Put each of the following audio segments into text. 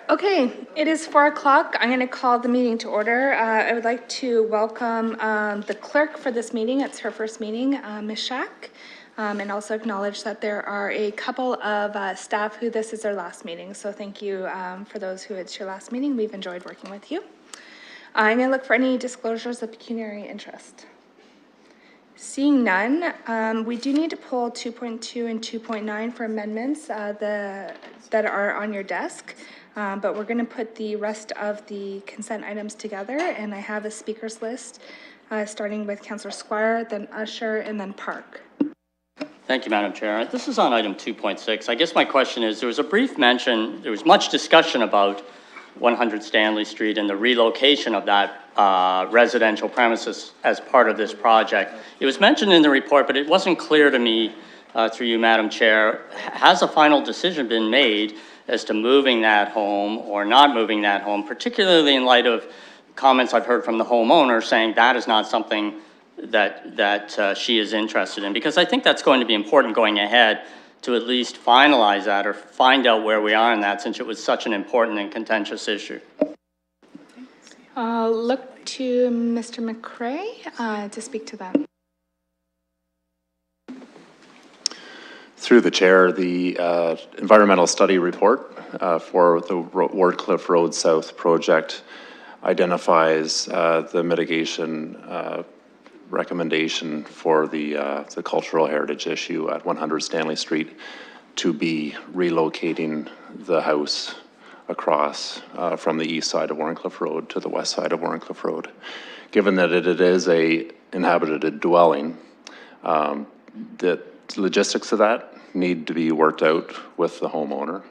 Okay, it is 4 o'clock. I'm going to call the meeting to order. I would like to welcome the clerk for this meeting. It's her first meeting, Ms. Shack, and also acknowledge that there are a couple of staff who this is their last meeting. So thank you for those who it's your last meeting. We've enjoyed working with you. I'm going to look for any disclosures of pecuniary interest. Seeing none, we do need to pull 2.2 and 2.9 for amendments that are on your desk. But we're going to put the rest of the consent items together, and I have a speakers list starting with Councillor Squire, then Usher, and then Park. Thank you, Madam Chair. This is on item 2.6. I guess my question is, there was a brief mention, there was much discussion about 100 Stanley Street and the relocation of that residential premises as part of this project. It was mentioned in the report, but it wasn't clear to me, through you, Madam Chair, has a final decision been made as to moving that home or not moving that home, particularly in light of comments I've heard from the homeowner saying that is not something that she is interested in? Because I think that's going to be important going ahead to at least finalize that or find out where we are in that, since it was such an important and contentious issue. I'll look to Mr. McCrae to speak to that. Through the chair, the environmental study report for the Wardcliffe Road South project identifies the mitigation recommendation for the cultural heritage issue at 100 Stanley Street to be relocating the house across from the east side of Wardcliffe Road to the west side of Wardcliffe Road. Given that it is a inhabited dwelling, the logistics of that need to be worked out with the homeowner.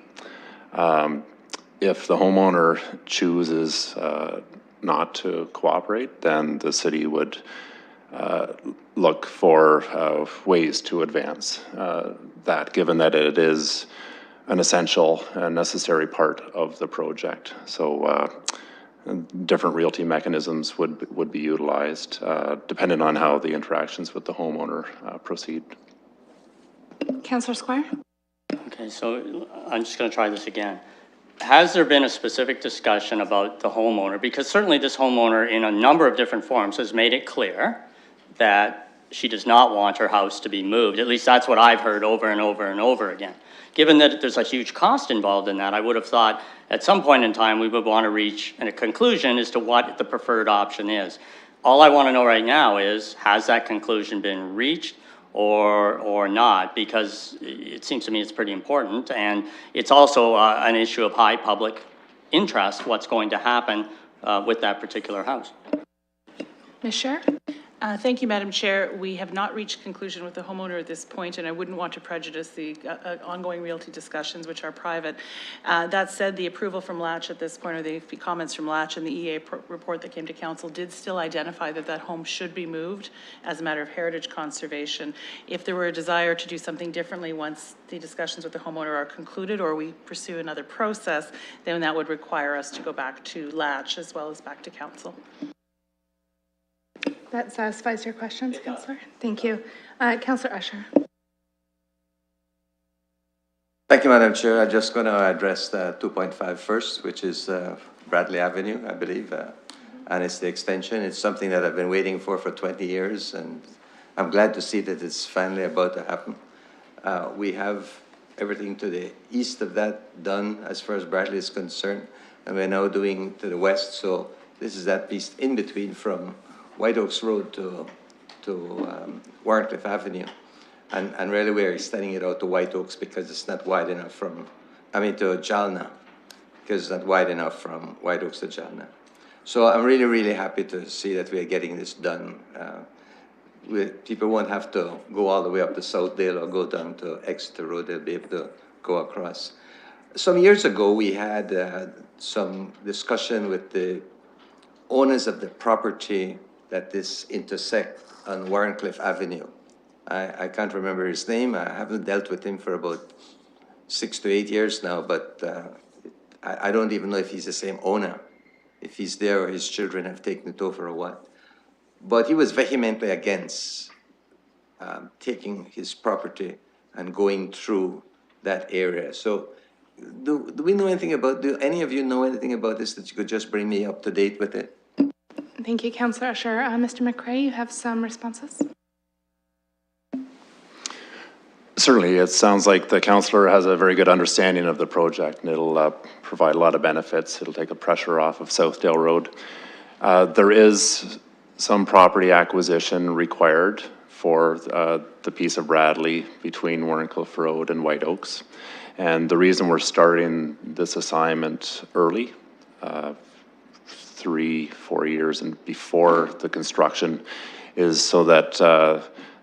If the homeowner chooses not to cooperate, then the city would look for ways to advance that, given that it is an essential and necessary part of the project. So different realty mechanisms would be utilized depending on how the interactions with the homeowner proceed. Councillor Squire? Okay, so I'm just going to try this again. Has there been a specific discussion about the homeowner? Because certainly this homeowner in a number of different forms has made it clear that she does not want her house to be moved. At least that's what I've heard over and over and over again. Given that there's a huge cost involved in that, I would have thought at some point in time we would want to reach a conclusion as to what the preferred option is. All I want to know right now is, has that conclusion been reached or not? Because it seems to me it's pretty important, and it's also an issue of high public interest, what's going to happen with that particular house. Ms. Scher? Thank you, Madam Chair. We have not reached conclusion with the homeowner at this point, and I wouldn't want to prejudice the ongoing realty discussions, which are private. That said, the approval from Latch at this point, or the comments from Latch and the EA report that came to council, did still identify that that home should be moved as a matter of heritage conservation. If there were a desire to do something differently once the discussions with the homeowner are concluded, or we pursue another process, then that would require us to go back to Latch as well as back to council. That satisfies your questions, Councillor? Thank you. Councillor Usher. Thank you, Madam Chair. I'm just going to address 2.5 first, which is Bradley Avenue, I believe, and it's the extension. It's something that I've been waiting for 20 years, and I'm glad to see that it's finally about to happen. We have everything to the east of that done as far as Bradley is concerned, and we're now doing to the west, so this is that piece in between from White Oaks Road to Wardcliffe Avenue. And really we're extending it out to White Oaks because it's not wide enough to Jalna, because it's not wide enough from White Oaks to Jalna. So I'm really, really happy to see that we're getting this done. People won't have to go all the way up to Southdale or go down to Exeter Road. They'll be able to go across. Some years ago, we had some discussion with the owners of the property that this intersect on Wardcliffe Avenue. I can't remember his name. I haven't dealt with him for about 6 to 8 years now, but I don't even know if he's the same owner, if he's there or his children have taken it over or what. But he was vehemently against taking his property and going through that area. So do we know anything about, do any of you know anything about this that you could just bring me up to date with it? Thank you, Councillor Usher. Mr. McRae, you have some responses? Certainly, it sounds like the councillor has a very good understanding of the project, and it'll provide a lot of benefits. It'll take the pressure off of Southdale Road. There is some property acquisition required for the piece of Bradley between Warrencliffe Road and White Oaks. And the reason we're starting this assignment early, 3-4 years and before the construction, is so that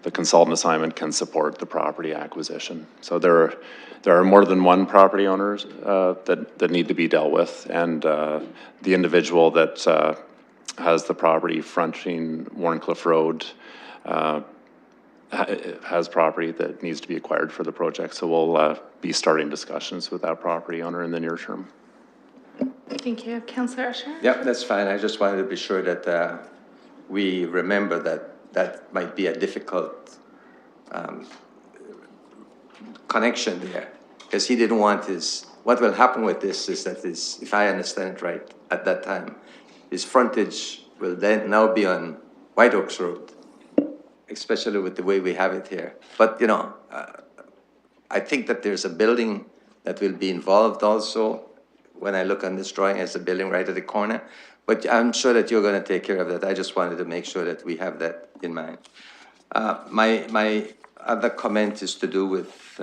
the consultant assignment can support the property acquisition. So there are more than one property owners that need to be dealt with, and the individual that has the property fronting Warrencliffe Road has property that needs to be acquired for the project. So we'll be starting discussions with that property owner in the near term. Thank you. Councillor Usher? Yeah, that's fine. I just wanted to be sure that we remember that that might be a difficult connection there, because he didn't want his, what will happen with this is that his, if I understand it right, at that time, his frontage will then now be on White Oaks Road, especially with the way we have it here. But, you know, I think that there's a building that will be involved also. When I look on this drawing, there's a building right at the corner. But I'm sure that you're going to take care of that. I just wanted to make sure that we have that in mind. My other comment is to do with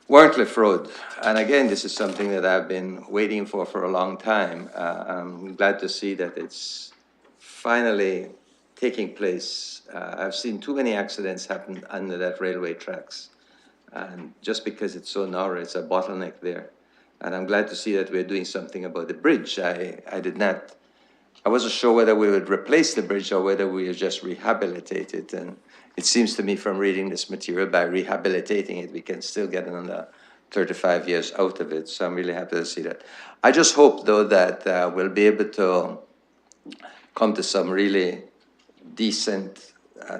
Warrencliffe Road. And again, this is something that I've been waiting for a long time. I'm glad to see that it's finally taking place. I've seen too many accidents happen under that railway tracks. And just because it's so narrow, it's a bottleneck there. And I'm glad to see that we're doing something about the bridge. I wasn't sure whether we would replace the bridge or whether we would just rehabilitate it. And it seems to me from reading this material, by rehabilitating it, we can still get another 35 years out of it. So I'm really happy to see that. I just hope, though, that we'll be able to come to some really decent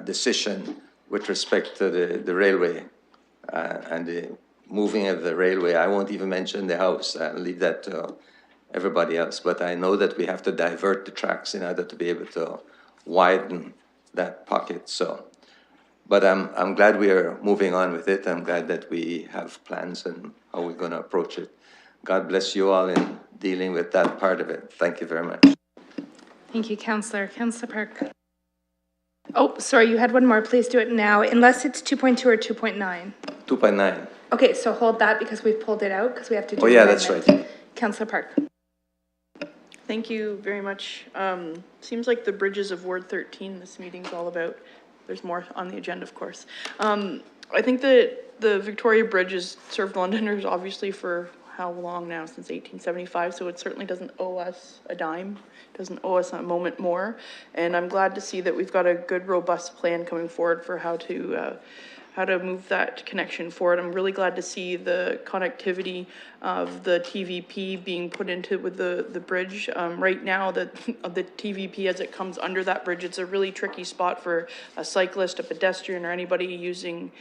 decision with respect to the railway and the moving of the railway. I won't even mention the house. I'll leave that to everybody else. But I know that we have to divert the tracks in order to be able to widen that pocket. So, but I'm glad we are moving on with it. I'm glad that we have plans and how we're going to approach it. God bless you all in dealing with that part of it. Thank you very much. Thank you, Councillor. Councillor Park. Oh, sorry, you had one more. Please do it now, unless it's 2.2 or 2.9. 2.9. Okay, so hold that because we've pulled it out because we have to do Oh, yeah, an that's amendment. right. Councillor Park. Thank you very much. Seems like the bridges of Ward 13 this meeting's all about. There's more on the agenda, of course. I think that the Victoria Bridge has served Londoners obviously for how long now, since 1875, so it certainly doesn't owe us a dime, doesn't owe us a moment more. And I'm glad to see that we've got a good, robust plan coming forward for how to move that connection forward. I'm really glad to see the connectivity of the TVP being put into with the bridge. Right now, the TVP as it comes under that bridge, it's a really tricky spot for a cyclist, a pedestrian, or anybody using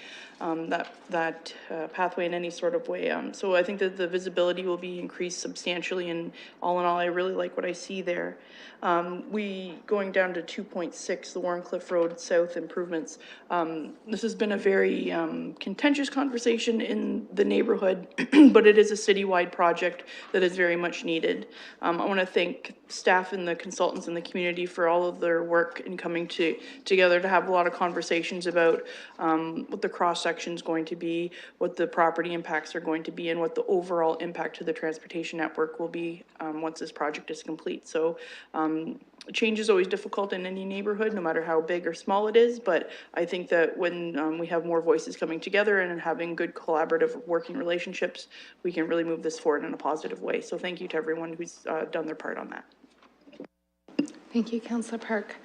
that pathway in any sort of way. So I think that the visibility will be increased substantially, and all in all, I really like what I see there. Going down to 2.6, the Warrencliffe Road South improvements. This has been a very contentious conversation in the neighborhood, but it is a citywide project that is very much needed. I want to thank staff and the consultants in the community for all of their work in coming together to have a lot of conversations about what the cross-section is going to be, what the property impacts are going to be, and what the overall impact to the transportation network will be once this project is complete. So change is always difficult in any neighborhood, no matter how big or small it is, but I think that when we have more voices coming together and having good collaborative working relationships, we can really move this forward in a positive way. So thank you to everyone who's done their part on that. Thank you, Councillor Park.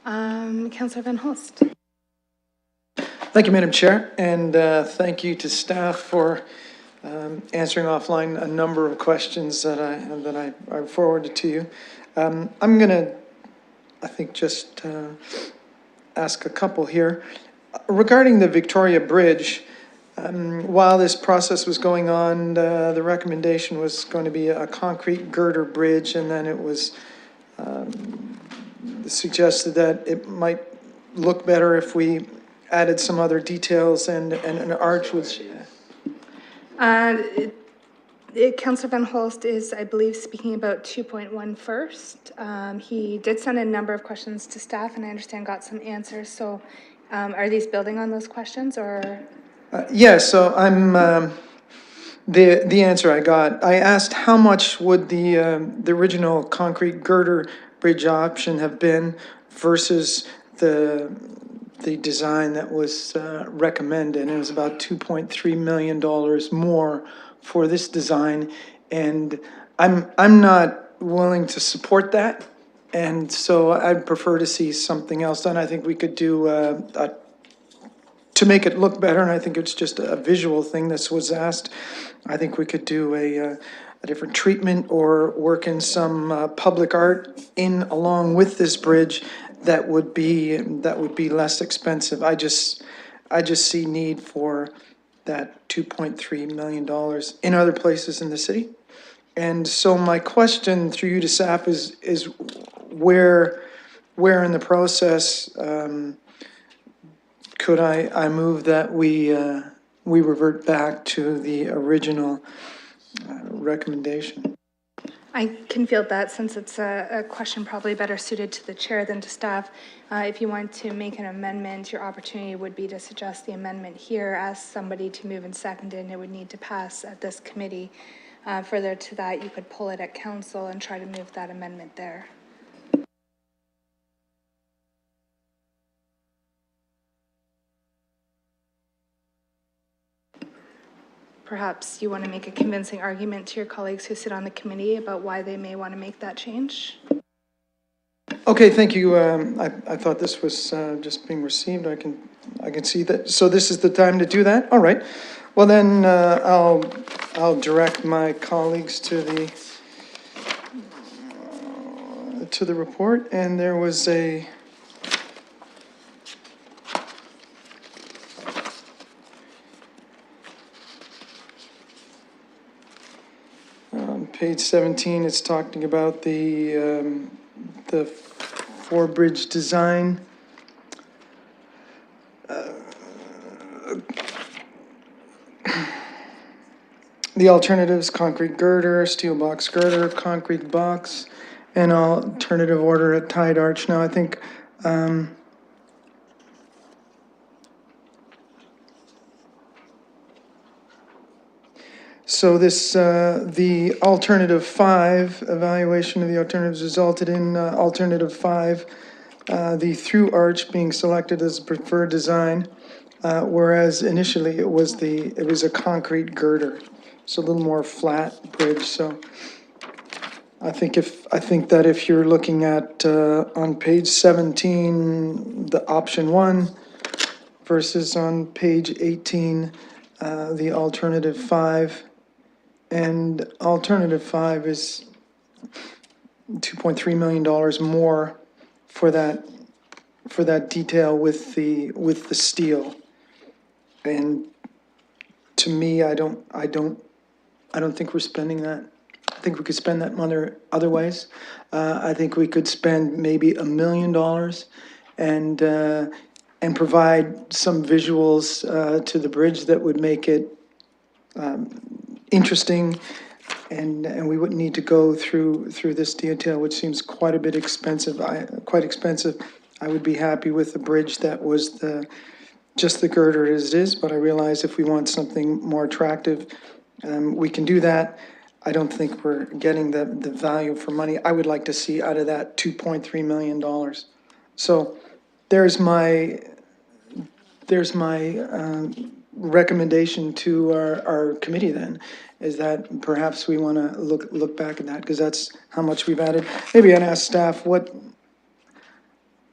Councillor Van Holst. Thank you, Madam Chair, and thank you to staff for answering offline a number of questions that I forwarded to you. I'm going to, I think, just ask a couple here. Regarding the Victoria Bridge, While this process was going on, the recommendation was going to be a concrete girder bridge, and then it was suggested that it might look better if we added some other details and an arch was. Councillor Van Holst is, I believe, speaking about 2.1 first. He did send a number of questions to staff, and I understand got some answers. So are these building on those questions, or? Yes, so I'm, the answer I got, I asked how much would the original concrete girder bridge option have been versus the design that was recommended, and it was about $2.3 million more for this design, and I'm not willing to support that, and so I'd prefer to see something else done. I think we could do to make it look better, and I think it's just a visual thing. This was asked. I think we could do a different treatment or work in some public art in along with this bridge that would be less expensive. I just see need for that $2.3 million in other places in the city. And so my question through you to SAP is where in the process could I move that we revert back to the original recommendation? I can field that since it's a question probably better suited to the chair than to staff. If you want to make an amendment, your opportunity would be to suggest the amendment here, ask somebody to move and second it, and it would need to pass at this committee. Further to that, you could pull it at council and try to move that amendment there. Perhaps you want to make a convincing argument to your colleagues who sit on the committee about why they may want to make that change. Okay, thank you. I thought this was just being received. I can see that. So this is the time to do that. All right. Well then, I'll direct my colleagues to the report. And there was a. Page 17, it's talking about the four-bridge design. The alternatives, concrete girder, steel box girder, concrete box, and alternative order at tide arch. Now, I think so this, the alternative 5, evaluation of the alternatives resulted in alternative 5, the through arch being selected as preferred design, whereas initially it was a concrete girder, so a little more flat bridge. So I think that if you're looking at on page 17, the option 1 versus on page 18, the alternative 5. And alternative 5 is $2.3 million more for that detail with the steel. And to me, I don't think we're spending that. I think we could spend that money other ways. I think we could spend maybe $1 million and provide some visuals to the bridge that would make it interesting, and we wouldn't need to go through this detail, which seems quite a bit expensive. Quite expensive. I would be happy with the bridge that was just the girder as it is, but I realize if we want something more attractive, we can do that. I don't think we're getting the value for money I would like to see out of that $2.3 million. So there's my recommendation to our committee then, is that perhaps we want to look back at that, because that's how much we've added. Maybe I'd ask staff what,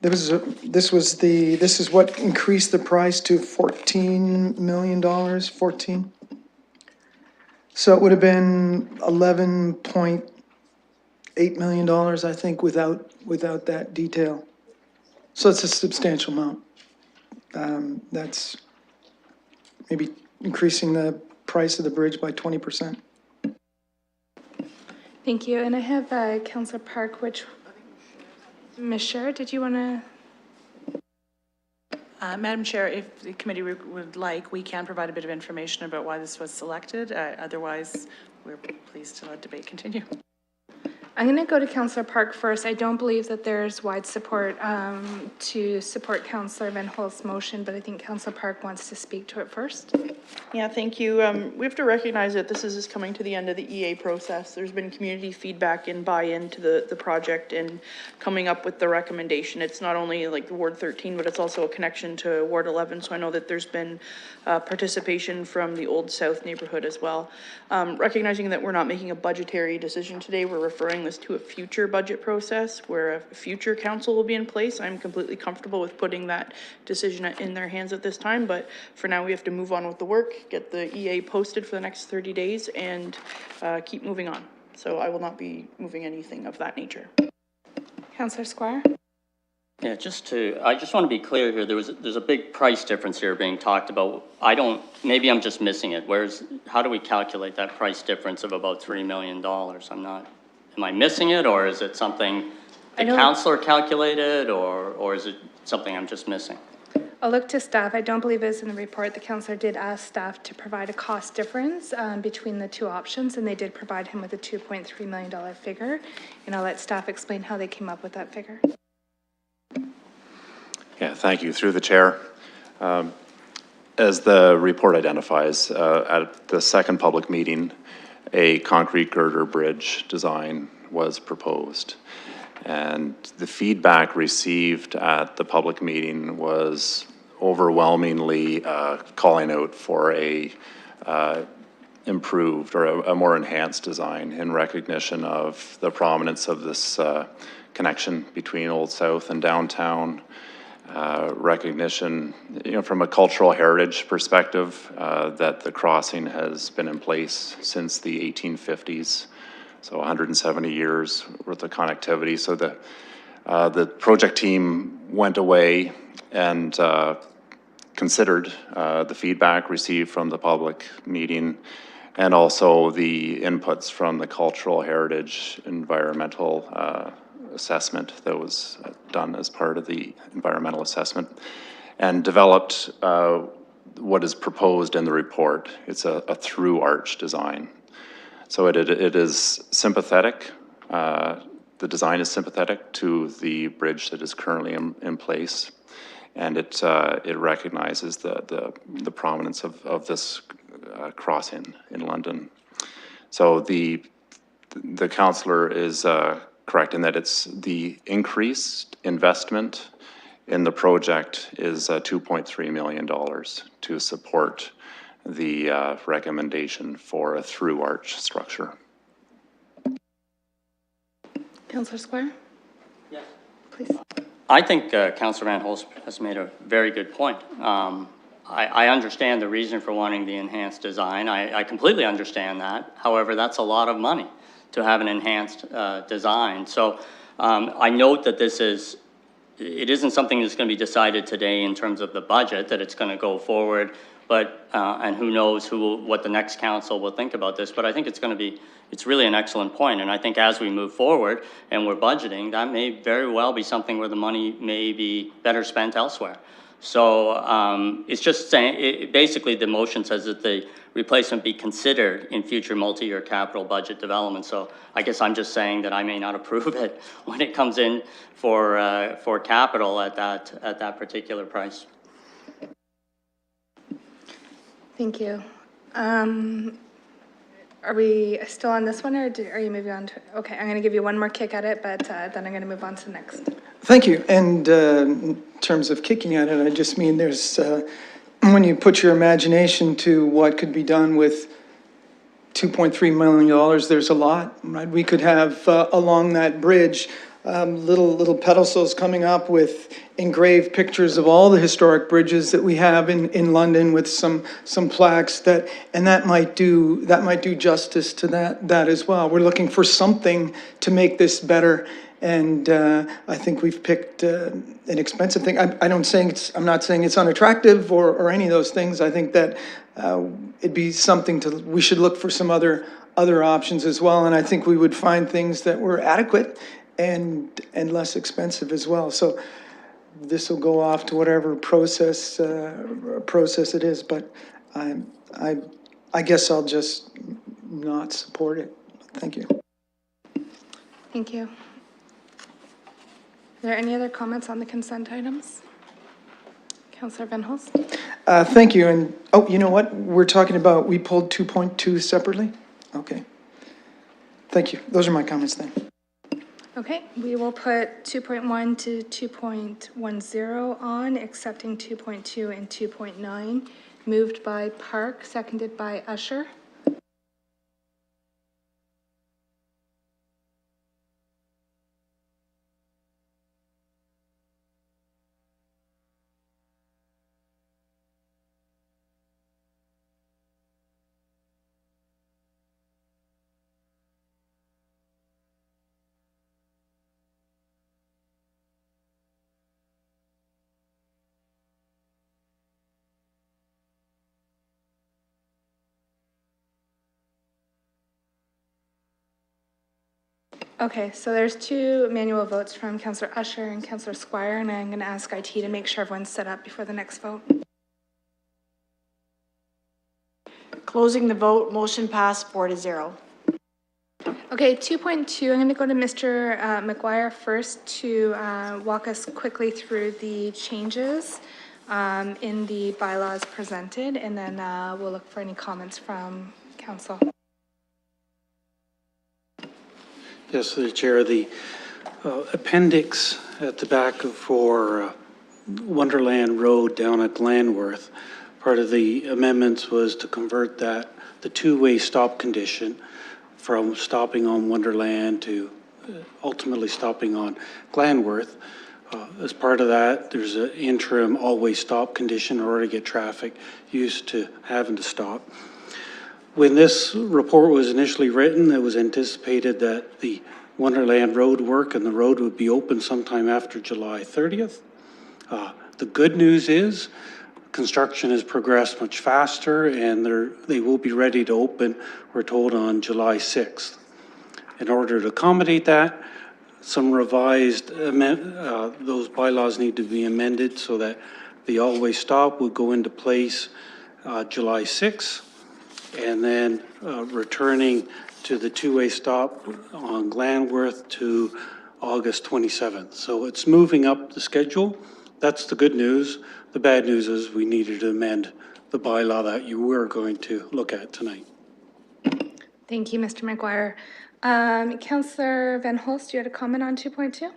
this is what increased the price to $14 million, 14? So it would have been $11.8 million, I think, without that detail. So it's a substantial amount. That's maybe increasing the price of the bridge by 20%. Thank you. And I have Councillor Park, which, Ms. Scher, did you want to? Madam Chair, if the committee would like, we can provide a bit of information about why this was selected. Otherwise, we're pleased to let debate continue. I'm going to go to Councillor Park first. I don't believe that there's wide support to support Councillor Van Holst's motion, but I think Councillor Park wants to speak to it first. Yeah, thank you. We have to recognize that this is coming to the end of the EA process. There's been community feedback and buy-in to the project and coming up with the recommendation. It's not only like the Ward 13, but it's also a connection to Ward 11. So I know that there's been participation from the Old South neighborhood as well. Recognizing that we're not making a budgetary decision today, we're referring this to a future budget process where a future council will be in place. I'm completely comfortable with putting that decision in their hands at this time, but for now we have to move on with the work, get the EA posted for the next 30 days and keep moving on. So I will not be moving anything of that nature. Councillor Squire? Yeah, I just want to be clear here. There's a big price difference here being talked about. Maybe I'm just missing it. How do we calculate that price difference of about $3 million? Am I missing it, or is it something the councillor calculated, or is it something I'm just missing? I'll look to staff. I don't believe it's in the report. The councillor did ask staff to provide a cost difference between the two options, and they did provide him with a $2.3 million figure. And I'll let staff explain how they came up with that figure. Yeah, thank you. Through the chair. As the report identifies, at the second public meeting, a concrete girder bridge design was proposed. And the feedback received at the public meeting was overwhelmingly calling out for a improved or a more enhanced design in recognition of the prominence of this connection between Old South and downtown. Recognition, from a cultural heritage perspective, that the crossing has been in place since the 1850s, so 170 years worth of connectivity. So the project team went away and considered the feedback received from the public meeting and also the inputs from the cultural heritage environmental assessment that was done as part of the environmental assessment, and developed what is proposed in the report. It's a through arch design. So it is sympathetic. The design is sympathetic to the bridge that is currently in place, and it recognizes the prominence of this crossing in London. So the councillor is correct in that it's the increased investment in the project is $2.3 million to support the recommendation for a through arch structure. Councillor Squire? Yes. Please. I think Councillor Van Holst has made a very good point. I understand the reason for wanting the enhanced design. I completely understand that. However, that's a lot of money to have an enhanced design. So I note that it isn't something that's going to be decided today in terms of the budget, that it's going to go forward, but and who knows what the next council will think about this. But I think it's really an excellent point. And I think as we move forward and we're budgeting, that may very well be something where the money may be better spent elsewhere. So it's just saying, basically the motion says that the replacement be considered in future multi-year capital budget development. So I guess I'm just saying that I may not approve it when it comes in for capital at that particular price. Thank you. Are we still on this one, or are you moving on to? Okay, I'm going to give you one more kick at it, but then I'm going to move on to the next. Thank you. And in terms of kicking at it, I just mean there's, when you put your imagination to what could be done with $2.3 million, there's a lot, right? We could have along that bridge little pedestals coming up with engraved pictures of all the historic bridges that we have in London, with some plaques that might do justice to that as well. We're looking for something to make this better And I think we've picked an expensive thing. I'm not saying it's unattractive or any of those things. I think that it'd be something we should look for some other options as well. And I think we would find things that were adequate and less expensive as well. So this will go off to whatever process it is, but I guess I'll just not support it. Thank you. Thank you. Are there any other comments on the consent items? Councillor Van Holst? Thank you. And, oh, you know what? We pulled 2.2 separately? Okay. Thank you. Those are my comments then. Okay, we will put 2.1 to 2.10 on, accepting 2.2 and 2.9. Moved by Park, seconded by Usher. Okay, so there's two manual votes from Councillor Usher and Councillor Squire, and I'm going to ask IT to make sure everyone's set up before the next vote. Closing the vote, motion passed 4-0. Okay, 2.2, I'm going to go to Mr. McGuire first to walk us quickly through the changes in the bylaws presented, and then we'll look for any comments from council. Yes, the Chair, the appendix at the back for Wonderland Road down at Glanworth, part of the amendments was to convert the two-way stop condition from stopping on Wonderland to ultimately stopping on Glanworth. As part of that, there's an interim always stop condition in order to get traffic used to having to stop. When this report was initially written, it was anticipated that the Wonderland Road work and the road would be open sometime after July 30th. The good news is construction has progressed much faster and they will be ready to open, we're told, on July 6th. In order to accommodate that, some revised, those bylaws need to be amended so that the always stop would go into place July 6th. And then returning to the two-way stop on Glanworth to August 27th. So it's moving up the schedule. That's the good news. The bad news is we needed to amend the bylaw that you were going to look at tonight. Thank you, Mr. McGuire. Councillor Van Holst, you had a comment on 2.2?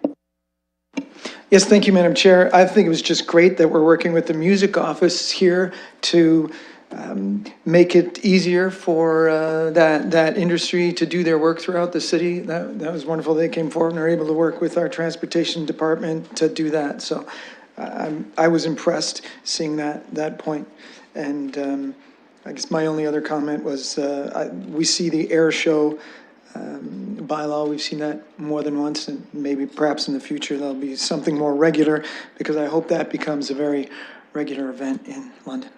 Yes, thank you, Madam Chair. I think it was just great that we're working with the music office here to make it easier for that industry to do their work throughout the city. That was wonderful. They came forward and were able to work with our transportation department to do that. So I was impressed seeing that point. And I guess my only other comment was we see the air show bylaw. We've seen that more than once, and maybe perhaps in the future there'll be something more regular, because I hope that becomes a very regular event in London.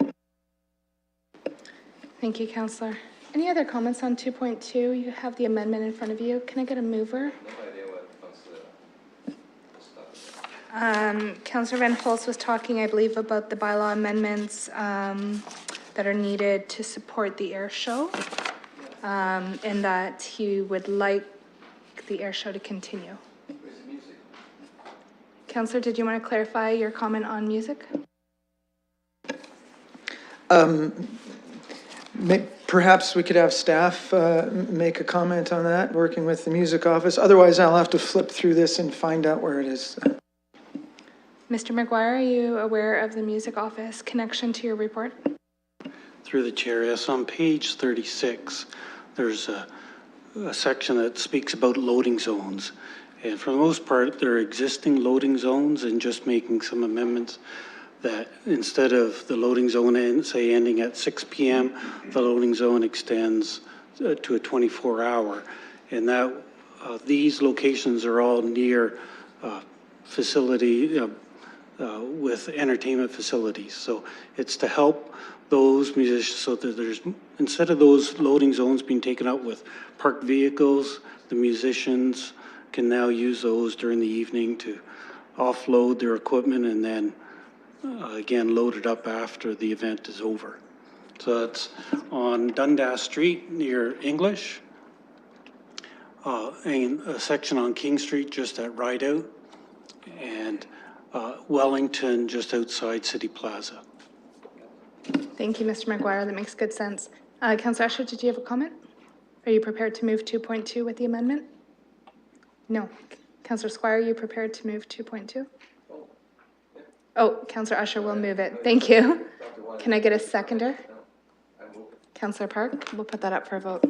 Thank you, Councillor. Any other comments on 2.2? You have the amendment in front of you. Can I get a mover? Councillor Van Holst was talking, I believe, about the bylaw amendments that are needed to support the air show, and that he would like the air show to continue. Councillor, did you want to clarify your comment on music? Perhaps we could have staff make a comment on that, working with the music office. Otherwise, I'll have to flip through this and find out where it is. Mr. McGuire, are you aware of the music office connection to your report? Through the chair, yes, on page 36, there's a section that speaks about loading zones. And for the most part, they're existing loading zones, and just making some amendments that instead of the loading zone ending at 6 p.m., the loading zone extends to a 24-hour. And that these locations are all near facility with entertainment facilities. So it's to help those musicians so that there's, instead of those loading zones being taken up with parked vehicles, the musicians can now use those during the evening to offload their equipment and then again load it up after the event is over. So it's on Dundas Street near English, and a section on King Street just at Rideout, and Wellington just outside City Plaza. Thank you, Mr. McGuire. That makes good sense. Councillor Usher, did you have a comment? Are you prepared to move 2.2 with the amendment? No. Councillor Squire, are you prepared to move 2.2? Oh, Councillor Usher will move it. Thank you. Can I get a seconder? Councillor Park, we'll put that up for a vote.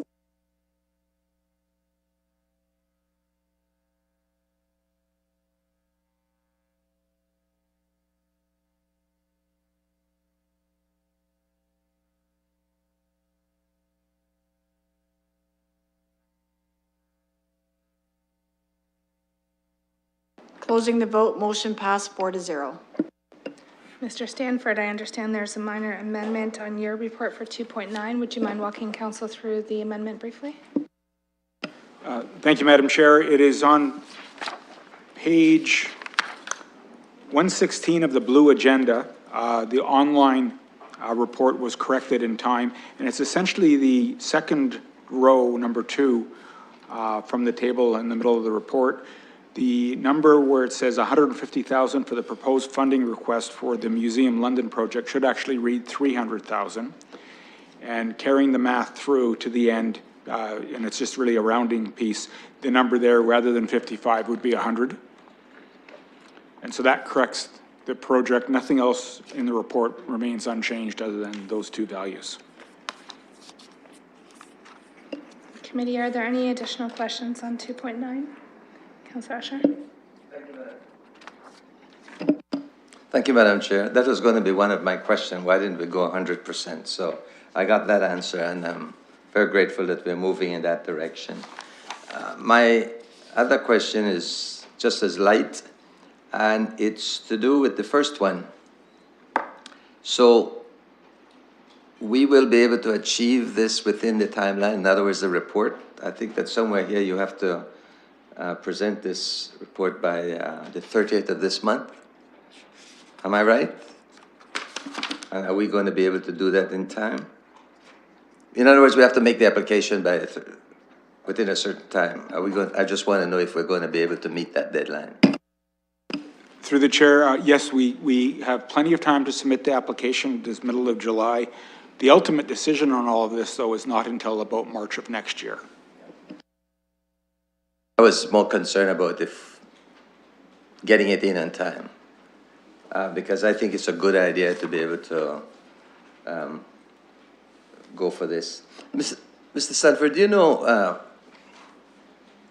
Closing the vote, motion passed 4-0. Mr. Stanford, I understand there's a minor amendment on your report for 2.9. Would you mind walking council through the amendment briefly? Thank you, Madam Chair. It is on page 116 of the blue agenda. The online report was corrected in time, and it's essentially the second row, number 2, from the table in the middle of the report. The number where it says 150,000 for the proposed funding request for the Museum London project should actually read 300,000. And carrying the math through to the end, and it's just really a rounding piece, the number there rather than 55 would be 100. And so that corrects the project. Nothing else in the report remains unchanged other than those two values. Committee, are there any additional questions on 2.9? Councillor Usher? Thank you, Madam Chair. That was going to be one of my questions. Why didn't we go 100%? So I got that answer, and I'm very grateful that we're moving in that direction. My other question is just as light, and it's to do with the first one. So we will be able to achieve this within the timeline. In other words, the report. I think that somewhere here you have to present this report by the 30th of this month. Am I right? And are we going to be able to do that in time? In other words, we have to make the application by within a certain time. Are we going? I just want to know if we're going to be able to meet that deadline. Through the chair, yes, we have plenty of time to submit the application this middle of July. The ultimate decision on all of this, though, is not until about March of next year. I was more concerned about if getting it in on time, because I think it's a good idea to be able to go for this. Mr. Stanford, do you know,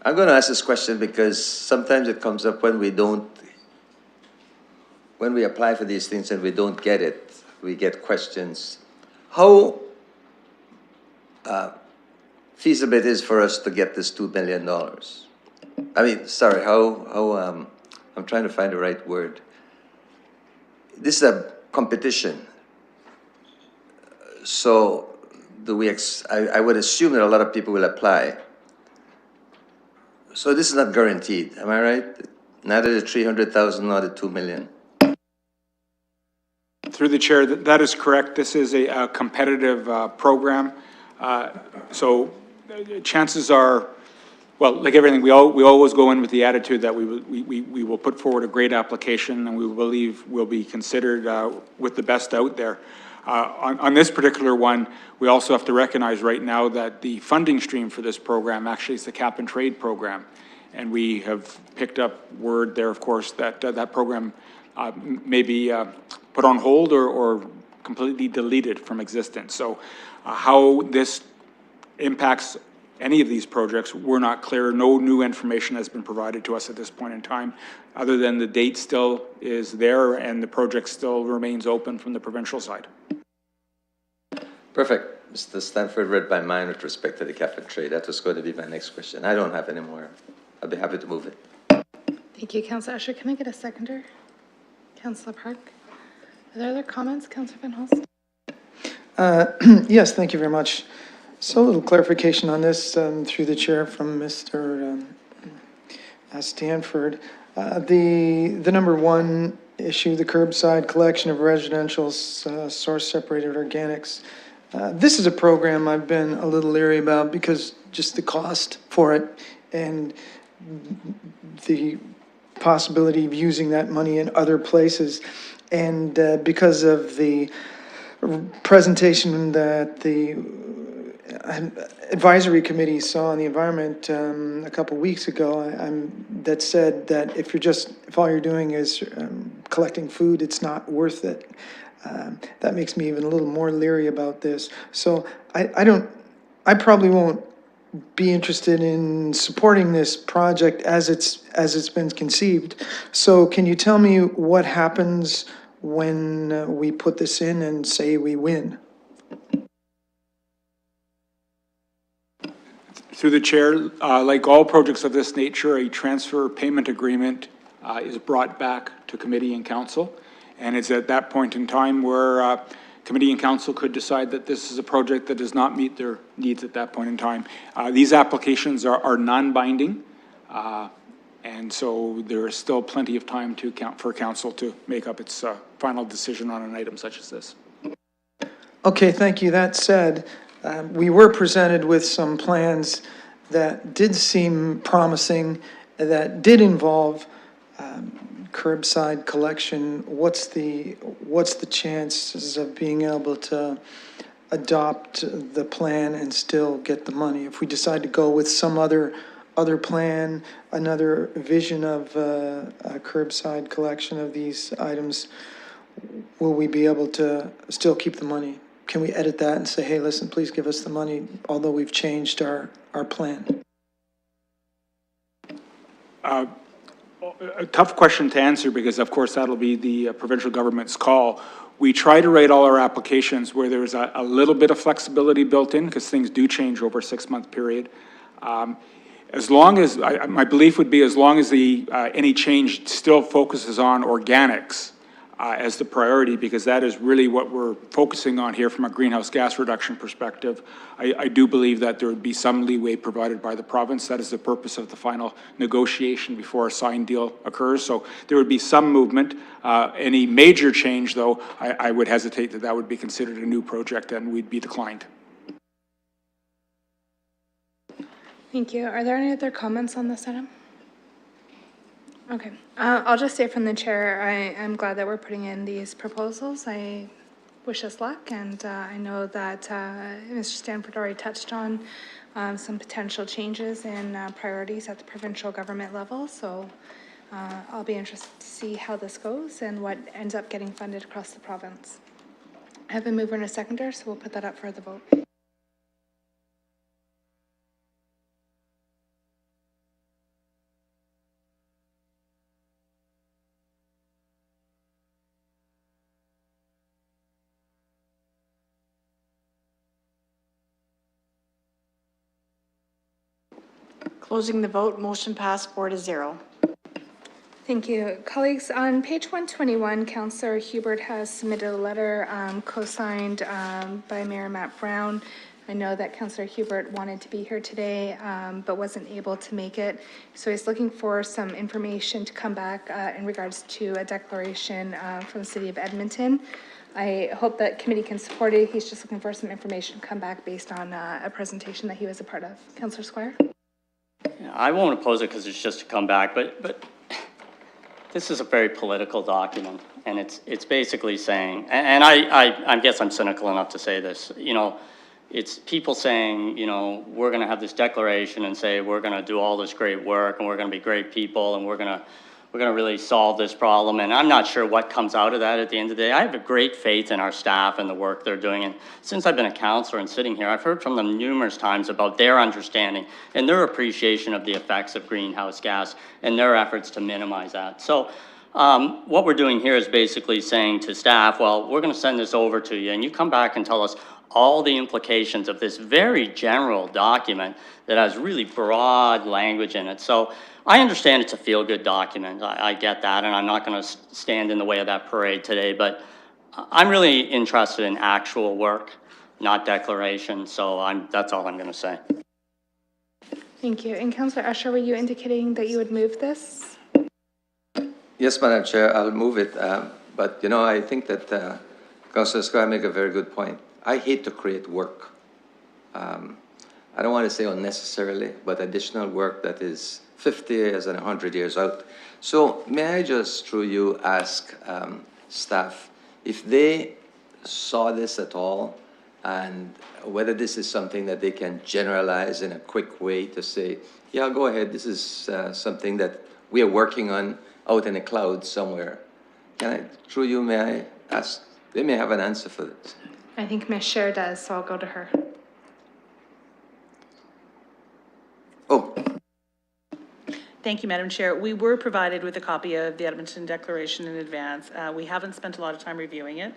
I'm going to ask this question because sometimes it comes up when we apply for these things and we don't get it, we get questions. How feasible it is for us to get this $2 million? I mean, sorry, I'm trying to find the right word. This is a competition. So I would assume that a lot of people will apply. So this is not guaranteed, am I right? Neither the 300,000 nor the 2 million. Through the chair, that is correct. This is a competitive program. So chances are, well, like everything, we always go in with the attitude that we will put forward a great application and we believe will be considered with the best out there. On this particular one, we also have to recognize right now that the funding stream for this program actually is the cap and trade program. And we have picked up word there, of course, that that program may be put on hold or completely deleted from existence. So how this impacts any of these projects, we're not clear. No new information has been provided to us at this point in time, other than the date still is there and the project still remains open from the provincial side. Perfect. Mr. Stanford read my mind with respect to the cap and trade. That was going to be my next question. I don't have any more. I'll be happy to move it. Thank you, Councillor Usher. Can I get a seconder? Councillor Park? Are there other comments, Councillor Van Holst? Yes, thank you very much. So a little clarification on this through the chair from Mr. Stanford. The number one issue, the curbside collection of residential source separated organics. This is a program I've been a little leery about because just the cost for it and the possibility of using that money in other places. And because of the presentation that the advisory committee saw on the environment a couple weeks ago, that said that if all you're doing is collecting food, it's not worth it. That makes me even a little more leery about this. So I probably won't be interested in supporting this project as it's been conceived. So can you tell me what happens when we put this in and say we win? Through the chair, like all projects of this nature, a transfer payment agreement is brought back to committee and council. And it's at that point in time where committee and council could decide that this is a project that does not meet their needs at that point in time. These applications are non-binding, and so there is still plenty of time for council to make up its final decision on an item such as this. Okay, thank you. That said, we were presented with some plans that did seem promising, that did involve curbside collection. What's the chances of being able to adopt the plan and still get the money? If we decide to go with some other plan, another vision of a curbside collection of these items, will we be able to still keep the money? Can we edit that and say, hey, listen, please give us the money, although we've changed our plan? A tough question to answer because, of course, that'll be the provincial government's call. We try to write all our applications where there's a little bit of flexibility built in because things do change over a 6-month period. As long as, my belief would be as long as any change still focuses on organics as the priority, because that is really what we're focusing on here from a greenhouse gas reduction perspective. I do believe that there would be some leeway provided by the province. That is the purpose of the final negotiation before a signed deal occurs. So there would be some movement. Any major change, though, I would hesitate that would be considered a new project and we'd be declined. Thank you. Are there any other comments on this item? Okay, I'll just say from the chair, I'm glad that we're putting in these proposals. I wish us luck, and I know that Mr. Stanford already touched on some potential changes in priorities at the provincial government level, so I'll be interested to see how this goes and what ends up getting funded across the province. I have a mover and a seconder, so we'll put that up for the vote. Closing the vote, motion passed 4-0. Thank you. Colleagues, on page 121, Councillor Hubert has submitted a letter co-signed by Mayor Matt Brown. I know that Councillor Hubert wanted to be here today, but wasn't able to make it. So he's looking for some information to come back in regards to a declaration from the City of Edmonton. I hope that committee can support it. He's just looking for some information to come back based on a presentation that he was a part of. Councillor Squire? I won't oppose it because it's just to come back, but this is a very political document, and it's basically saying, and I guess I'm cynical enough to say this, you know, it's people saying, you know, we're going to have this declaration and say we're going to do all this great work and we're going to be great people and we're going to really solve this problem. And I'm not sure what comes out of that at the end of the day. I have a great faith in our staff and the work they're doing. And since I've been a councillor and sitting here, I've heard from them numerous times about their understanding and their appreciation of the effects of greenhouse gas and their efforts to minimize that. So What we're doing here is basically saying to staff, well, we're going to send this over to you, and you come back and tell us all the implications of this very general document that has really broad language in it. So I understand it's a feel-good document. I get that, and I'm not going to stand in the way of that parade today, but I'm really interested in actual work, not declaration. So that's all I'm going to say. Thank you. And Councillor Usher, were you indicating that you would move this? Yes, Madam Chair, I'll move it. But, you know, I think that Councillor Squire make a very good point. I hate to create work. I don't want to say unnecessarily, but additional work that is 50 years and 100 years out. So may I just, through you, ask staff if they saw this at all and whether this is something that they can generalize in a quick way to say, yeah, go ahead, this is something that we are working on out in the clouds somewhere. Can I, through you, may I ask? They may have an answer for this. I think Ms. Scher does, so I'll go to her. Oh, Thank you, Madam Chair. We were provided with a copy of the Edmonton Declaration in advance. We haven't spent a lot of time reviewing it.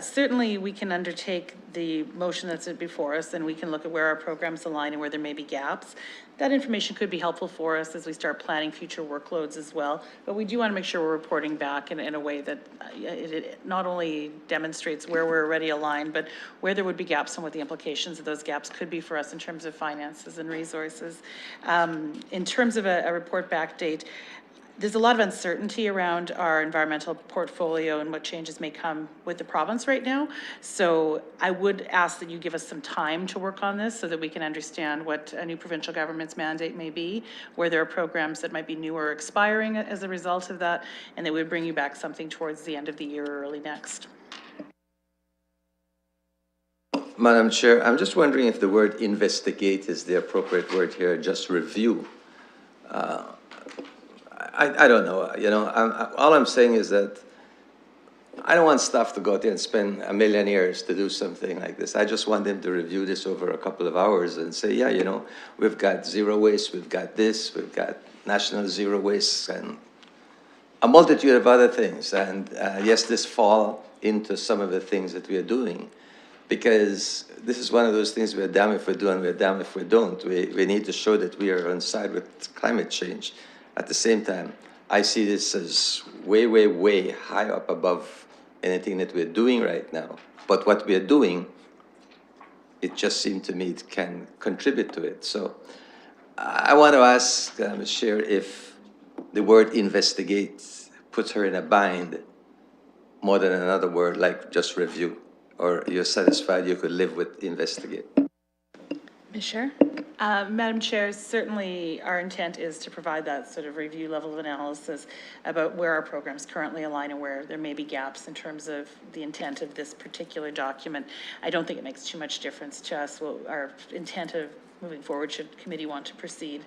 Certainly, we can undertake the motion that's before us, and we can look at where our programs align and where there may be gaps. That information could be helpful for us as we start planning future workloads as well. But we do want to make sure we're reporting back in a way that it not only demonstrates where we're already aligned, but where there would be gaps and what the implications of those gaps could be for us in terms of finances and resources. In terms of a report back date, there's a lot of uncertainty around our environmental portfolio and what changes may come with the province right now. So I would ask that you give us some time to work on this so that we can understand what a new provincial government's mandate may be, where there are programs that might be new or expiring as a result of that, and that we would bring you back something towards the end of the year or early next. Madam Chair, I'm just wondering if the word investigate is the appropriate word here, just review. I don't know, you know, all I'm saying is that I don't want staff to go out there and spend a million years to do something like this. I just want them to review this over a couple of hours and say, yeah, you know, we've got zero waste, we've got this, we've got national zero waste, and a multitude of other things. And yes, this fall into some of the things that we are doing, because this is one of those things we're damned if we do and we're damned if we don't. We need to show that we are on side with climate change. At the same time, I see this as way, way, way high up above anything that we're doing right now. But what we're doing, it just seemed to me it can contribute to it. So I want to ask Ms. Chair if the word investigate puts her in a bind more than another word like just review, or you're satisfied you could live with investigate. Ms. Scher? Madam Chair, certainly our intent is to provide that sort of review level of analysis about where our programs currently align and where there may be gaps in terms of the intent of this particular document. I don't think it makes too much difference to us. Well, our intent of moving forward, should committee want to proceed,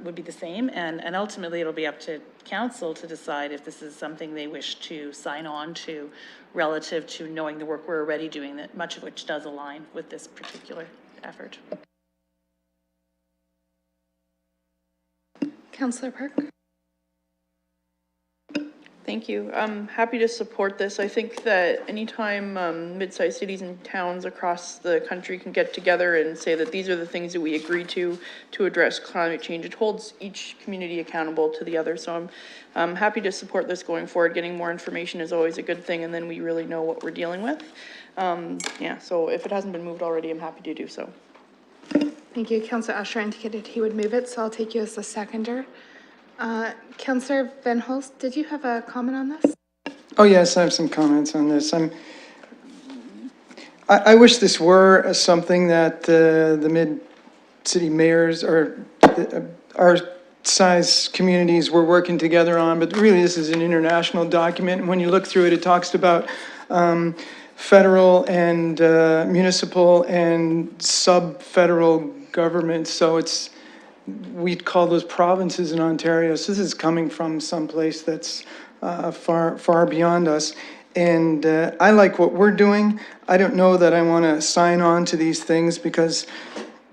would be the same. And ultimately, it'll be up to council to decide if this is something they wish to sign on to relative to knowing the work we're already doing, that much of which does align with this particular effort. Councillor Park? Thank you. I'm happy to support this. I think that anytime mid-sized cities and towns across the country can get together and say that these are the things that we agree to address climate change, it holds each community accountable to the other. So I'm happy to support this going forward. Getting more information is always a good thing, and then we really know what we're dealing with. Yeah, so if it hasn't been moved already, I'm happy to do so. Thank you. Councillor Usher indicated he would move it, so I'll take you as the seconder. Councillor Van Hulst, did you have a comment on this? Oh, yes, I have some comments on this. I wish this were something that the mid-city mayors or our size communities were working together on, but really this is an international document. And when you look through it, it talks about federal and municipal and sub-federal governments. So we'd call those provinces in Ontario. So this is coming from someplace that's far, far beyond us. And I like what we're doing. I don't know that I want to sign on to these things because,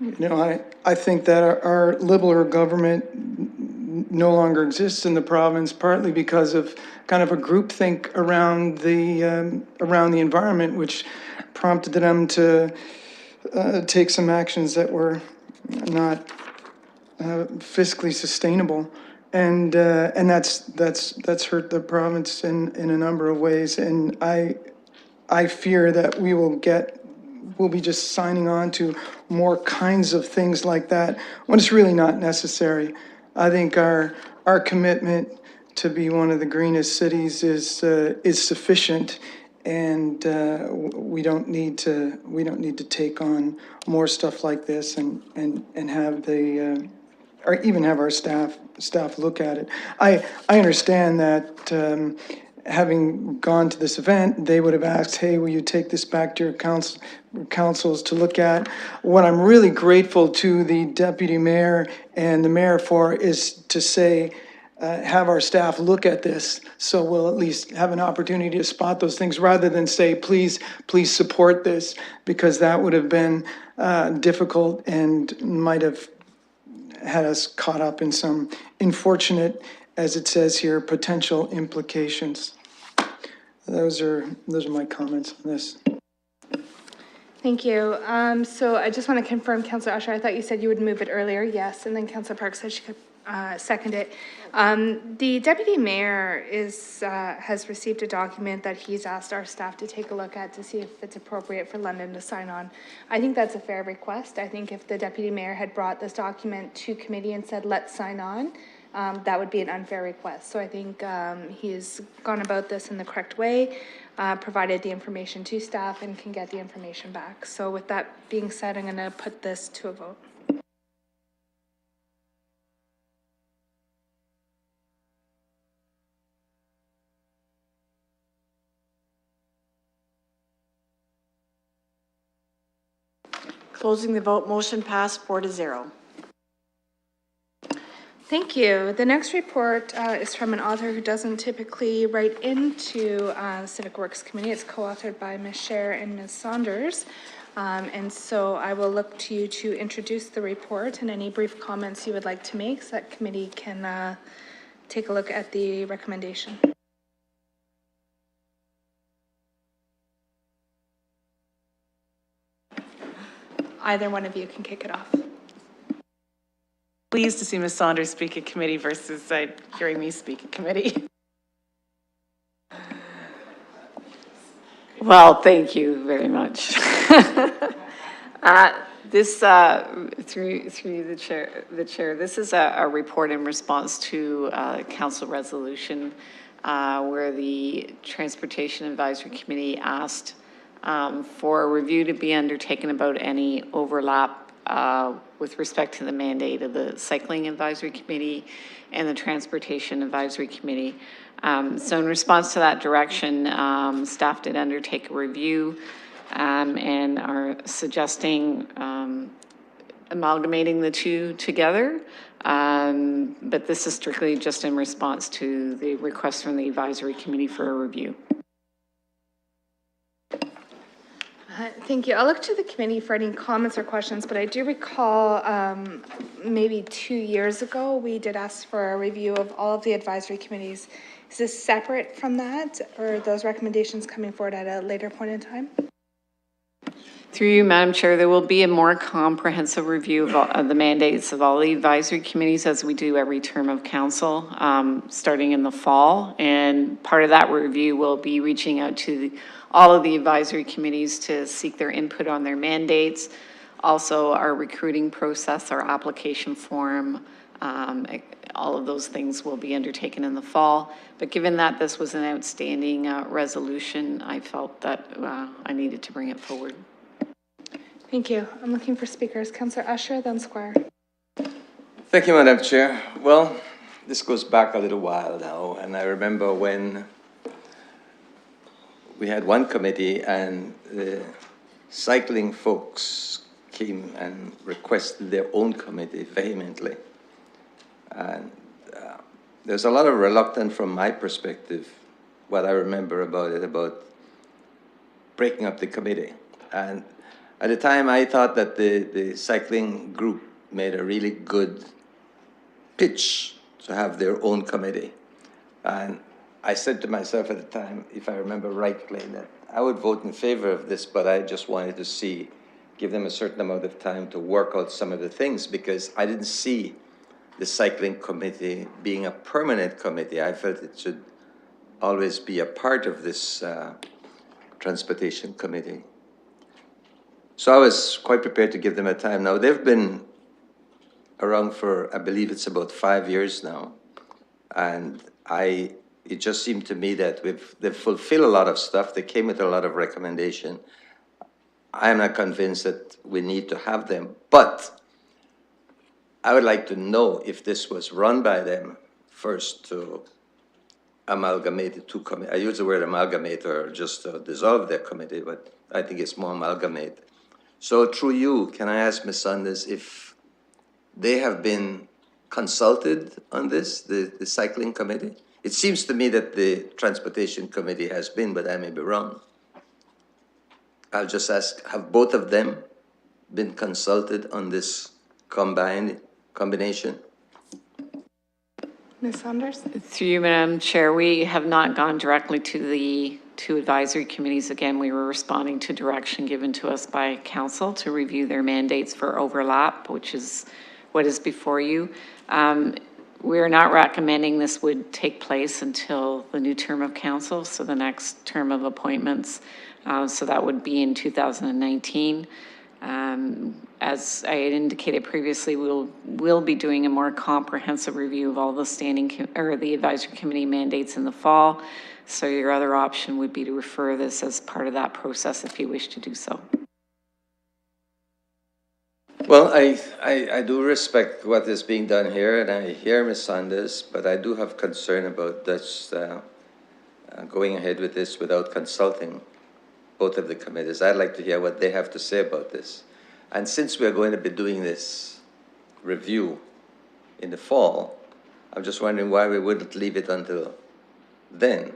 you know, I think that our Liberal government no longer exists in the province, partly because of kind of a groupthink around the environment, which prompted them to take some actions that were not fiscally sustainable. And that's hurt the province in a number of ways. And I fear that we'll be just signing on to more kinds of things like that when it's really not necessary. I think our commitment to be one of the greenest cities is sufficient, and we don't need to take on more stuff like this and have or even have our staff look at it. I understand that having gone to this event, they would have asked, hey, will you take this back to your councils to look at? What I'm really grateful to the deputy mayor and the mayor for is to say, have our staff look at this, so we'll at least have an opportunity to spot those things, rather than say, please support this, because that would have been difficult and might have had us caught up in some unfortunate, as it says here, potential implications. Those are my comments on this. Thank you. So I just want to confirm, Councillor Usher, I thought you said you would move it earlier. Yes, and then Councillor Park said she could second it. The deputy mayor has received a document that he's asked our staff to take a look at to see if it's appropriate for London to sign on. I think that's a fair request. I think if the deputy mayor had brought this document to committee and said, let's sign on, that would be an unfair request. So I think he's gone about this in the correct way, provided the information to staff, and can get the information back. So with that being said, I'm going to put this to a vote. Closing the vote, motion passed 4-0. Thank you. The next report is from an author who doesn't typically write into Civic Works Committee. It's co-authored by Ms. Scher and Ms. Saunders. And so I will look to you to introduce the report and any brief comments you would like to make so that committee can take a look at the recommendation. Either one of you can kick it off. Pleased to see Ms. Saunders speak at committee versus hearing me speak at committee. Well, thank you very much. This, through the chair, this is a report in response to council resolution where the Transportation Advisory Committee asked for a review to be undertaken about any overlap with respect to the mandate of the Cycling Advisory Committee and the Transportation Advisory Committee. So in response to that direction, staff did undertake a review and are suggesting amalgamating the two together. But this is strictly just in response to the request from the Advisory Committee for a review. Thank you. I'll look to the committee for any comments or questions, but I do recall maybe 2 years ago, we did ask for a review of all of the advisory committees. Is this separate from that, or are those recommendations coming forward at a later point in time? Through you, Madam Chair, there will be a more comprehensive review of the mandates of all the advisory committees, as we do every term of council, starting in the fall. And part of that review will be reaching out to all of the advisory committees to seek their input on their mandates. Also, our recruiting process, our application form, all of those things will be undertaken in the fall. But given that this was an outstanding resolution, I felt that I needed to bring it forward. Thank you. I'm looking for speakers. Councillor Usher, then Squire. Thank you, Madam Chair. Well, this goes back a little while now, and I remember when we had one committee and the cycling folks came and requested their own committee vehemently. And there's a lot of reluctance from my perspective, what I remember about it, about breaking up the committee. And at the time, I thought that the cycling group made a really good pitch to have their own committee. And I said to myself at the time, if I remember rightly, that I would vote in favor of this, but I just wanted to give them a certain amount of time to work out some of the things, because I didn't see the cycling committee being a permanent committee. I felt it should always be a part of this transportation committee. So I was quite prepared to give them a time. Now, they've been around for, I believe it's about 5 years now. And it just seemed to me that they've fulfilled a lot of stuff. They came with a lot of recommendation. I am not convinced that we need to have them, but I would like to know if this was run by them first to amalgamate the two committees. I use the word amalgamate or just dissolve their committee, but I think it's more amalgamate. So through you, can I ask Ms. Sanders if they have been consulted on this, the cycling committee? It seems to me that the transportation committee has been, but I may be wrong. I'll just ask, have both of them been consulted on this combination? Ms. Saunders? Through you, Madam Chair, we have not gone directly to the two advisory committees. Again, we were responding to direction given to us by council to review their mandates for overlap, which is what is before you. We're not recommending this would take place until the new term of council, so the next term of appointments. So that would be in 2019. As I had indicated previously, we'll be doing a more comprehensive review of all the the advisory committee mandates in the fall. So your other option would be to refer this as part of that process if you wish to do so. Well, I do respect what is being done here, and I hear Ms. Sanders, but I do have concern about this going ahead with this without consulting both of the committees. I'd like to hear what they have to say about this. And since we're going to be doing this review in the fall, I'm just wondering why we wouldn't leave it until then,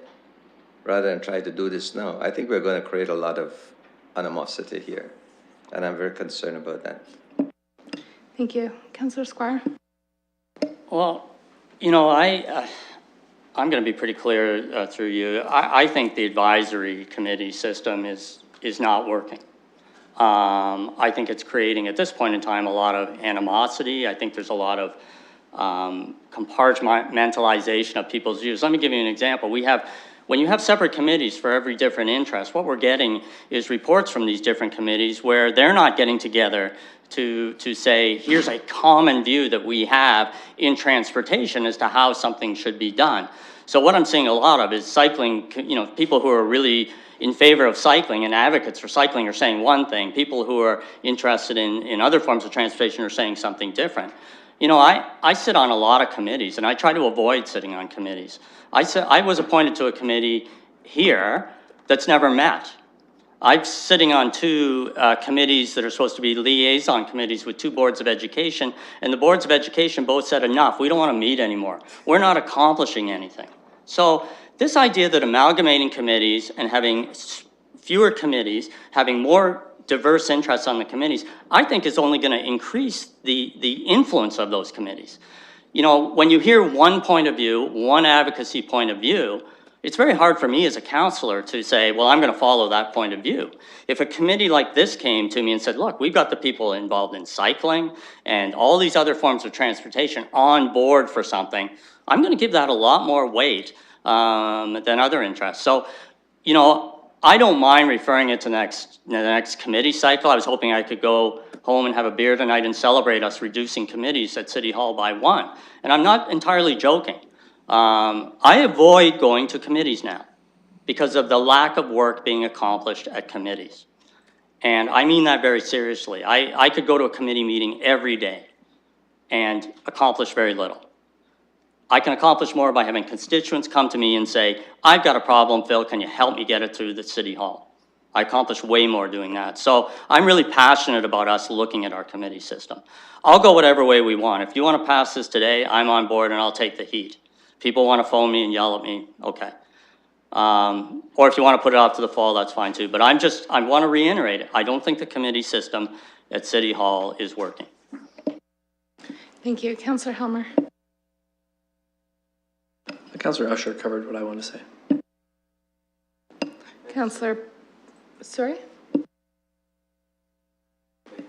rather than try to do this now. I think we're going to create a lot of animosity here, and I'm very concerned about that. Thank you. Councillor Squire? Well, you know, I'm going to be pretty clear through you. I think the advisory committee system is not working. I think it's creating, at this point in time, a lot of animosity. I think there's a lot of compartmentalization of people's views. Let me give you an example. When you have separate committees for every different interest, what we're getting is reports from these different committees where they're not getting together to say, here's a common view that we have in transportation as to how something should be done. So what I'm seeing a lot of is cycling, people who are really in favor of cycling and advocates for cycling are saying one thing. People who are interested in other forms of transportation are saying something different. You know, I sit on a lot of committees, and I try to avoid sitting on committees. I was appointed to a committee here that's never met. I'm sitting on two committees that are supposed to be liaison committees with two boards of education, and the boards of education both said enough. We don't want to meet anymore. We're not accomplishing anything. So this idea that amalgamating committees and having fewer committees, having more diverse interests on the committees, I think is only going to increase the influence of those committees. You know, when you hear one point of view, one advocacy point of view, it's very hard for me as a councillor to say, well, I'm going to follow that point of view. If a committee like this came to me and said, look, we've got the people involved in cycling and all these other forms of transportation on board for something, I'm going to give that a lot more weight than other interests. So, you know, I don't mind referring it to the next committee cycle. I was hoping I could go home and have a beer tonight and celebrate us reducing committees at City Hall by one. And I'm not entirely joking. I avoid going to committees now because of the lack of work being accomplished at committees. And I mean that very seriously. I could go to a committee meeting every day and accomplish very little. I can accomplish more by having constituents come to me and say, I've got a problem, Phil, can you help me get it through the City Hall? I accomplish way more doing that. So I'm really passionate about us looking at our committee system. I'll go whatever way we want. If you want to pass this today, I'm on board and I'll take the heat. People want to phone me and yell at me, okay. Or if you want to put it off to the fall, that's fine too. But I want to reiterate it. I don't think the committee system at City Hall is working. Thank you. Councillor Helmer? Councillor Usher covered what I want to say. Counselor, sorry?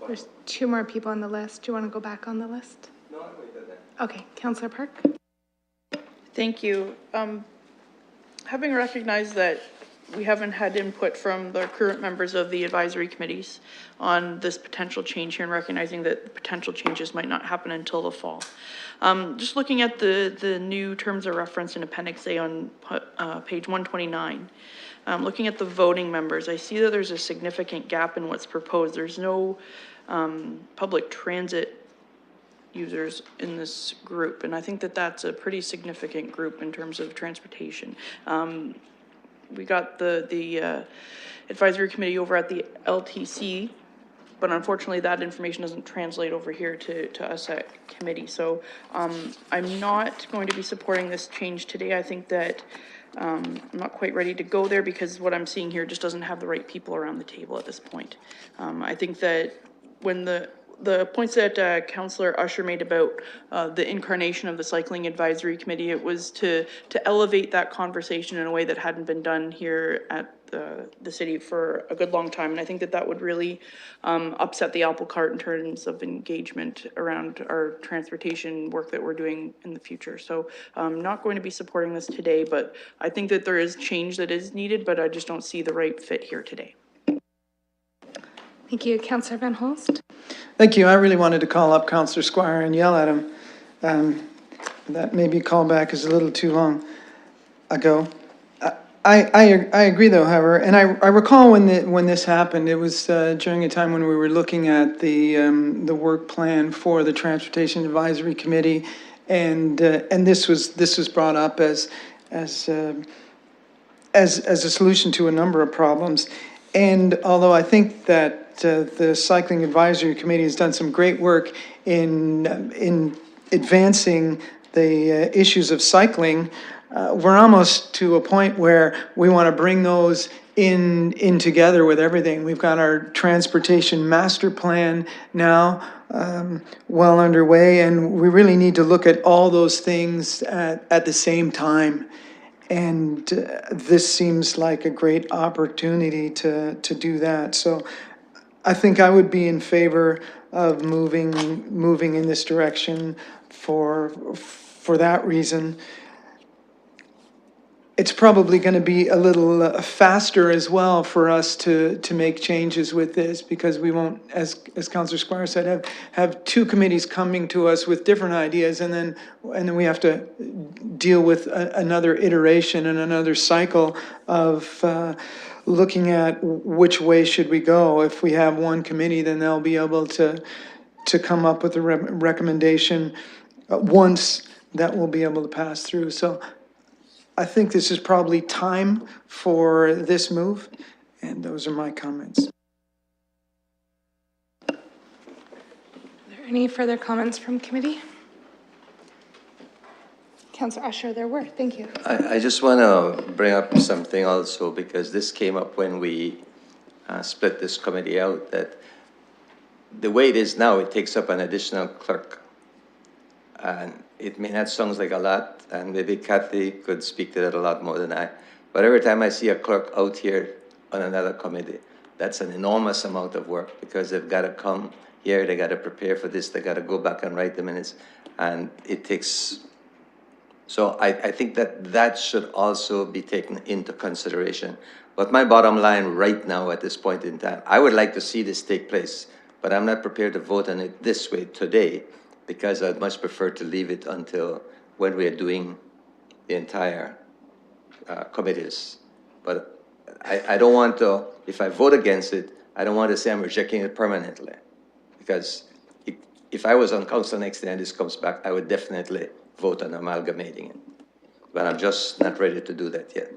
There's two more people on the list. Do you want to go back on the list? No, I'll wait that. Okay, Counselor Park? Thank you. Having recognized that we haven't had input from the current members of the advisory committees on this potential change here and recognizing that the potential changes might not happen until the fall. Just looking at the new terms of reference in Appendix A on page 129, looking at the voting members, I see that there's a significant gap in what's proposed. There's no public transit users in this group, and I think that that's a pretty significant group in terms of transportation. We got the advisory committee over at the LTC, but unfortunately that information doesn't translate over here to us at committee. So I'm not going to be supporting this change today. I think that I'm not quite ready to go there because what I'm seeing here just doesn't have the right people around the table at this point. I think that when the points that Councillor Usher made about the incarnation of the Cycling Advisory Committee, it was to elevate that conversation in a way that hadn't been done here at the city for a good long time. And I think that that would really upset the apple cart in terms of engagement around our transportation work that we're doing in the future. So I'm not going to be supporting this today, but I think that there is change that is needed, but I just don't see the right fit here today. Thank you. Counselor Van Holst? Thank you. I really wanted to call up Councillor Squire and yell at him. That maybe callback is a little too long ago. I agree though, however, and I recall when this happened, it was during a time when we were looking at the work plan for the Transportation Advisory Committee, and this was brought up as a solution to a number of problems. And although I think that the Cycling Advisory Committee has done some great work in advancing the issues of cycling, we're almost to a point where we want to bring those in together with everything. We've got our transportation master plan now well underway, and we really need to look at all those things at the same time. And this seems like a great opportunity to do that. So I think I would be in favor of moving in this direction for that reason. It's probably going to be a little faster as well for us to make changes with this, because we won't, as Councillor Squire said, have two committees coming to us with different ideas, and then we have to deal with another iteration and another cycle of looking at which way should we go. If we have one committee, then they'll be able to come up with a recommendation once that will be able to pass through. So I think this is probably time for this move, and those are my comments. Are there any further comments from committee? Councillor Usher, there were. Thank you. I just want to bring up something also, because this came up when we split this committee out, that the way it is now, it takes up an additional clerk. And it may not sound like a lot, and maybe Kathy could speak to that a lot more than I, but every time I see a clerk out here on another committee, that's an enormous amount of work, because they've got to come here, they got to prepare for this, they got to go back and write the minutes, and it takes, so I think that should also be taken into consideration. But my bottom line right now at this point in time, I would like to see this take place, but I'm not prepared to vote on it this way today, because I'd much prefer to leave it until when we are doing the entire committees. But I don't want to, if I vote against it, I don't want to say I'm rejecting it permanently. Because if I was on council next year and this comes back, I would definitely vote on amalgamating it. But I'm just not ready to do that yet.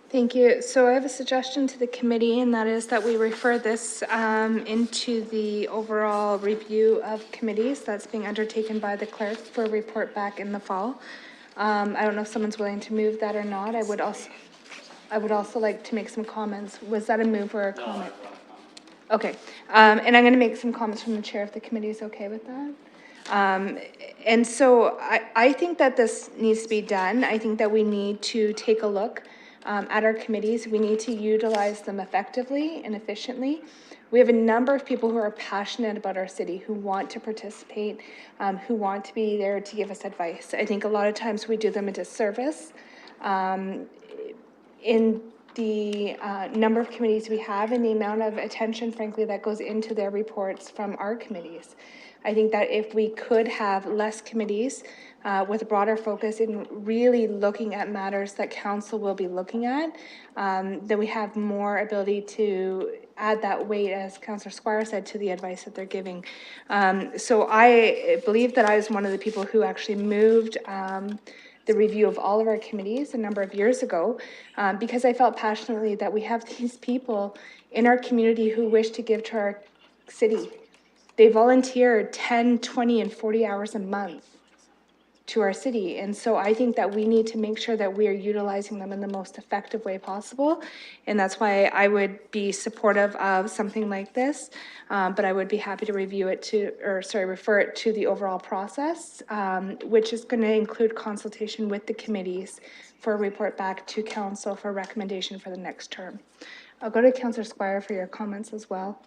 Thank you. So I have a suggestion to the committee, and that is that we refer this into the overall review of committees that's being undertaken by the clerk for a report back in the fall. I don't know if someone's willing to move that or not. I would also like to make some comments. Was that a move or a comment? Okay. And I'm going to make some comments from the chair if the committee is okay with that. And so I think that this needs to be done. I think that we need to take a look at our committees. We need to utilize them effectively and efficiently. We have a number of people who are passionate about our city, who want to participate, who want to be there to give us advice. I think a lot of times we do them a disservice. In the number of committees we have and the amount of attention, frankly, that goes into their reports from our committees. I think that if we could have less committees with a broader focus in really looking at matters that council will be looking at, then we have more ability to add that weight, as Councillor Squire said, to the advice that they're giving. So I believe that I was one of the people who actually moved the review of all of our committees a number of years ago, because I felt passionately that we have these people in our community who wish to give to our city. They volunteer 10, 20, and 40 hours a month to our city. And so I think that we need to make sure that we are utilizing them in the most effective way possible. And that's why I would be supportive of something like this, but I would be happy to review it refer it to the overall process, which is going to include consultation with the committees for a report back to council for recommendation for the next term. I'll go to Councillor Squire for your comments as well.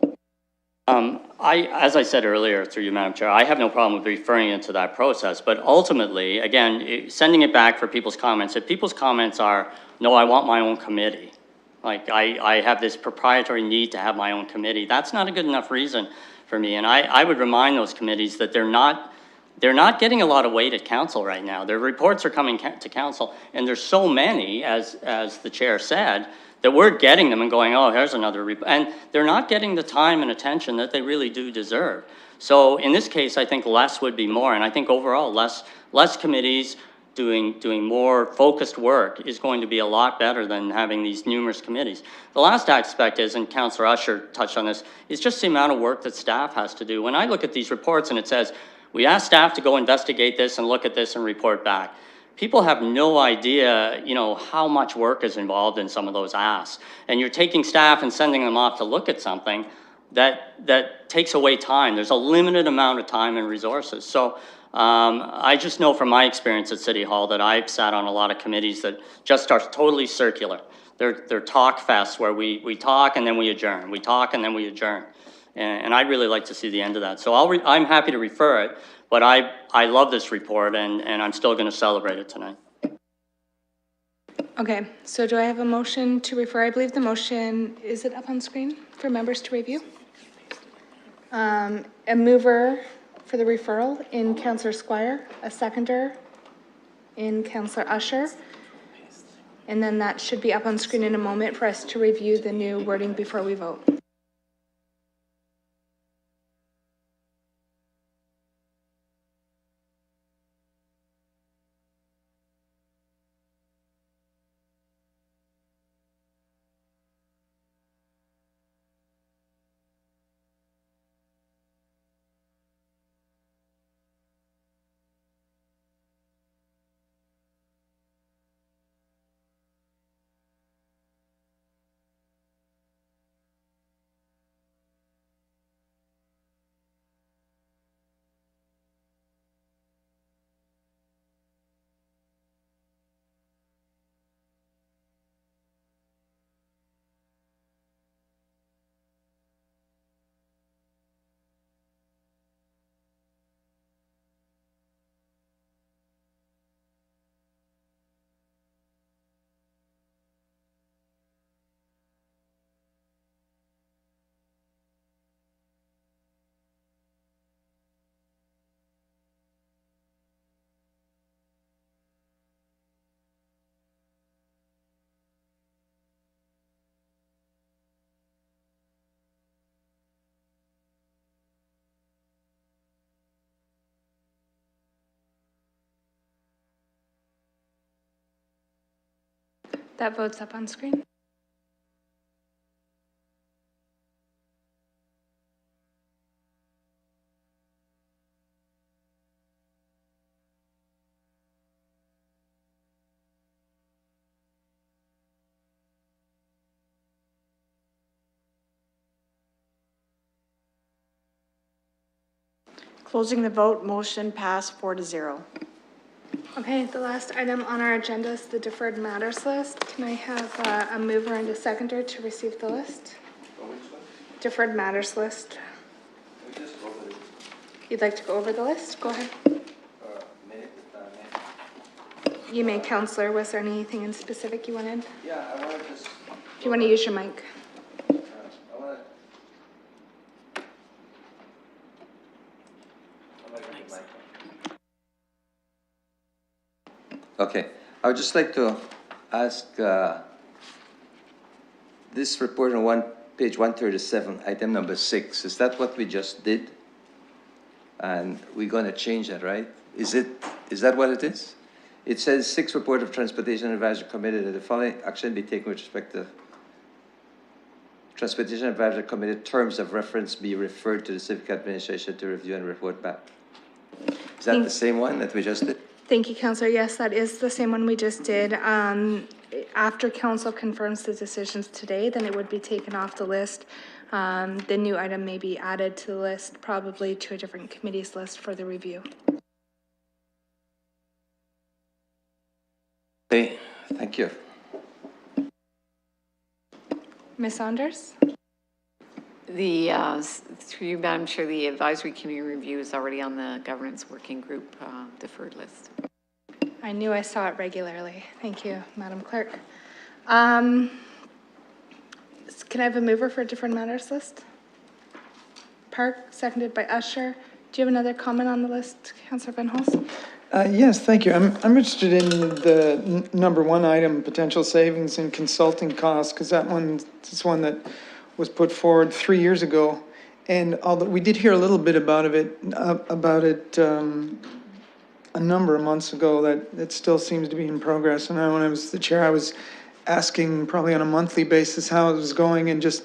As I said earlier, through you, Madam Chair, I have no problem with referring it to that process, but ultimately, again, sending it back for people's comments, if people's comments are, no, I want my own committee, like I have this proprietary need to have my own committee, that's not a good enough reason for me. And I would remind those committees that they're not getting a lot of weight at council right now. Their reports are coming to council, and there's so many, as the chair said, that we're getting them and going, oh, here's another report. And they're not getting the time and attention that they really do deserve. So in this case, I think less would be more. And I think overall, less committees doing more focused work is going to be a lot better than having these numerous committees. The last aspect is, and Councillor Usher touched on this, is just the amount of work that staff has to do. When I look at these reports and it says, we asked staff to go investigate this and look at this and report back. People have no idea, how much work is involved in some of those asks. And you're taking staff and sending them off to look at something that takes away time. There's a limited amount of time and resources. So I just know from my experience at City Hall that I've sat on a lot of committees that just are totally circular. They're talk fests where we talk and then we adjourn. We talk and then we adjourn. And I'd really like to see the end of that. So I'm happy to refer it. But I love this report, and I'm still going to celebrate it tonight. Okay, so do I have a motion to refer? I believe the motion, is it up on screen for members to review? A mover for the referral in Councillor Squire, a seconder in Councillor Usher. And then that should be up on screen in a moment for us to review the new wording before we vote. That vote's up on screen. Closing the vote, motion passed 4-0. Okay, the last item on our agenda is the deferred matters list. Can I have a mover and a seconder to receive the list? Deferred matters list. You'd like to go over the list? Go ahead. You may, Counselor. Was there anything in specific you wanted? Yeah, I want to just. If you want to use your mic. Okay, I would just like to ask, this report on page 137, item number 6, is that what we just did? And we're going to change that, right? Is that what it is? It says 6 report of Transportation Advisory Committee that the following action be taken with respect to Transportation Advisory Committee terms of reference be referred to the Civic Administration to review and report back. Is that the same one that we just did? Thank you, Counselor. Yes, that is the same one we just did. After Council confirms the decisions today, then it would be taken off the list. The new item may be added to the list, probably to a different committee's list for the review. Okay, thank you. Ms. Saunders? Through you, Madam Chair, the advisory committee review is already on the governance working group deferred list. I knew I saw it regularly. Thank you, Madam Clerk. Can I have a mover for a different matters list? Park, seconded by Usher. Do you have another comment on the list, Councillor Van Holst? Yes, thank you. I'm interested in the number 1 item, potential savings in consulting costs, because that one is one that was put forward 3 years ago. And although we did hear a little bit about it a number of months ago, that it still seems to be in progress. And when I was the chair, I was asking probably on a monthly basis how it was going, and just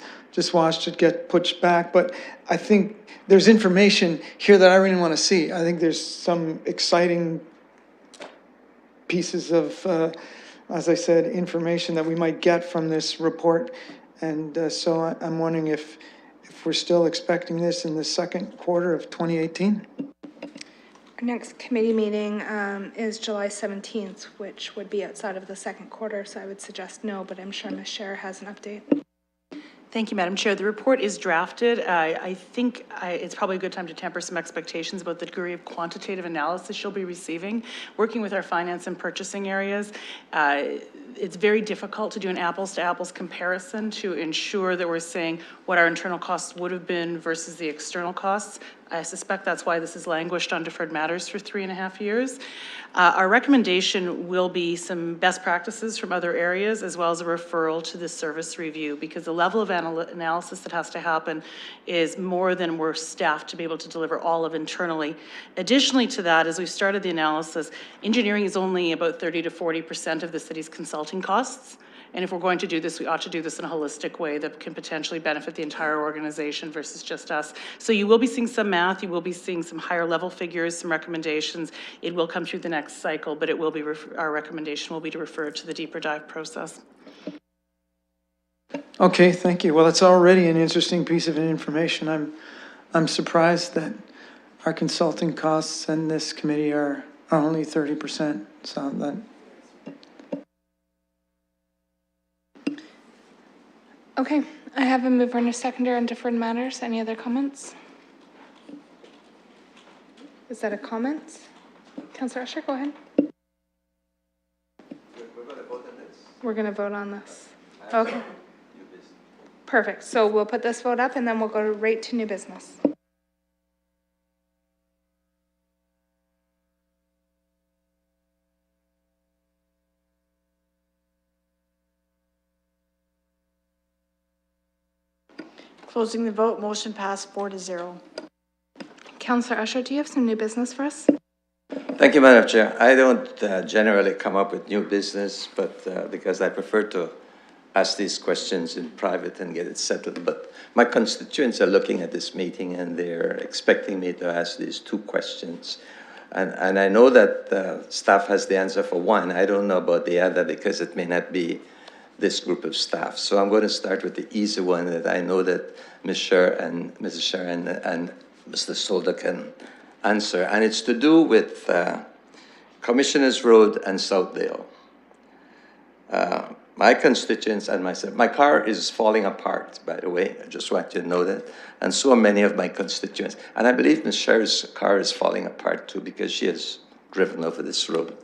watched it get pushed back. But I think there's information here that I really want to see. I think there's some exciting pieces of, as I said, information that we might get from this report. And so I'm wondering if we're still expecting this in the second quarter of 2018. Our next committee meeting is July 17th, which would be outside of the second quarter, so I would suggest no, but I'm sure Ms. Scher has an update. Thank you, Madam Chair. The report is drafted. I think it's probably a good time to temper some expectations about the degree of quantitative analysis you'll be receiving. Working with our finance and purchasing areas, it's very difficult to do an apples-to-apples comparison to ensure that we're saying what our internal costs would have been versus the external costs. I suspect that's why this has languished on deferred matters for 3.5 years. Our recommendation will be some best practices from other areas, as well as a referral to the service review, because the level of analysis that has to happen is more than we're staffed to be able to deliver all of internally. Additionally to that, as we started the analysis, engineering is only about 30 to 40% of the city's consulting costs. And if we're going to do this, we ought to do this in a holistic way that can potentially benefit the entire organization versus just us. So you will be seeing some math, you will be seeing some higher level figures, some recommendations. It will come through the next cycle, but it will be our recommendation will be to refer to the deeper dive process. Okay, thank you. Well, it's already an interesting piece of information. I'm surprised that our consulting costs in this committee are only 30%. So that. Okay, I have a mover and a seconder on deferred matters. Any other comments? Is that a comment? Councillor Usher, go ahead. We're going to vote on this. We're going to vote on this. Okay. Perfect. So we'll put this vote up and then we'll go right to new business. Closing the vote, motion passed 4-0. Councillor Usher, do you have some new business for us? Thank you, Madam Chair. I don't generally come up with new business, but because I prefer to ask these questions in private and get it settled. But my constituents are looking at this meeting and they're expecting me to ask these 2 questions. And I know that staff has the answer for one. I don't know about the other because it may not be this group of staff. So I'm going to start with the easy one that I know that Ms. Scher and Mrs. Scher and Mr. Solder can answer, and it's to do with Commissioners Road and Southdale. My constituents and myself, my car is falling apart, by the way. I just want you to know that. And so are many of my constituents. And I believe Ms. Sher's car is falling apart too because she has driven over this road.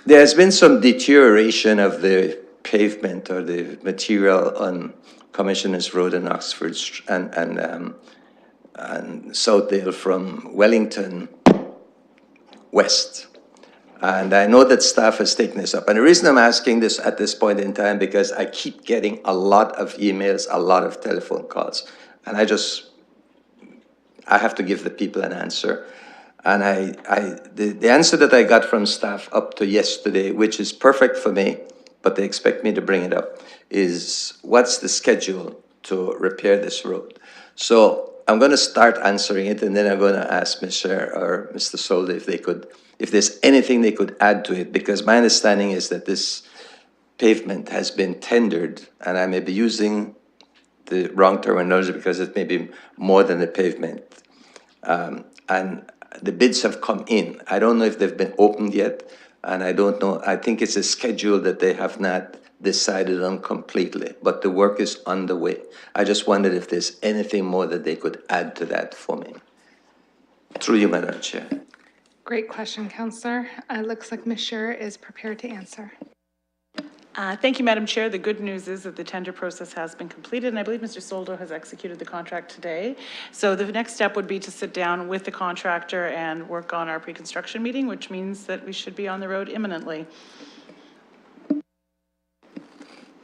There's been some deterioration of the pavement or the material on Commissioners Road in Oxford and Southdale from Wellington west. And I know that staff has taken this up. And the reason I'm asking this at this point in time, because I keep getting a lot of emails, a lot of telephone calls. And I have to give the people an answer. And the answer that I got from staff up to yesterday, which is perfect for me, but they expect me to bring it up, is what's the schedule to repair this road? So I'm going to start answering it, and then I'm going to ask Ms. Sher or Mr. Solde if there's anything they could add to it, because my understanding is that this pavement has been tendered, and I may be using the wrong terminology because it may be more than a pavement. And the bids have come in. I don't know if they've been opened yet, and I don't know. I think it's a schedule that they have not decided on completely, but the work is underway. I just wondered if there's anything more that they could add to that for me. Through you, Madam Chair. Great question, Councillor. It looks like Ms. Sher is prepared to answer. Thank you, Madam Chair. The good news is that the tender process has been completed, and I believe Mr. Soldo has executed the contract today. So the next step would be to sit down with the contractor and work on our pre-construction meeting, which means that we should be on the road imminently.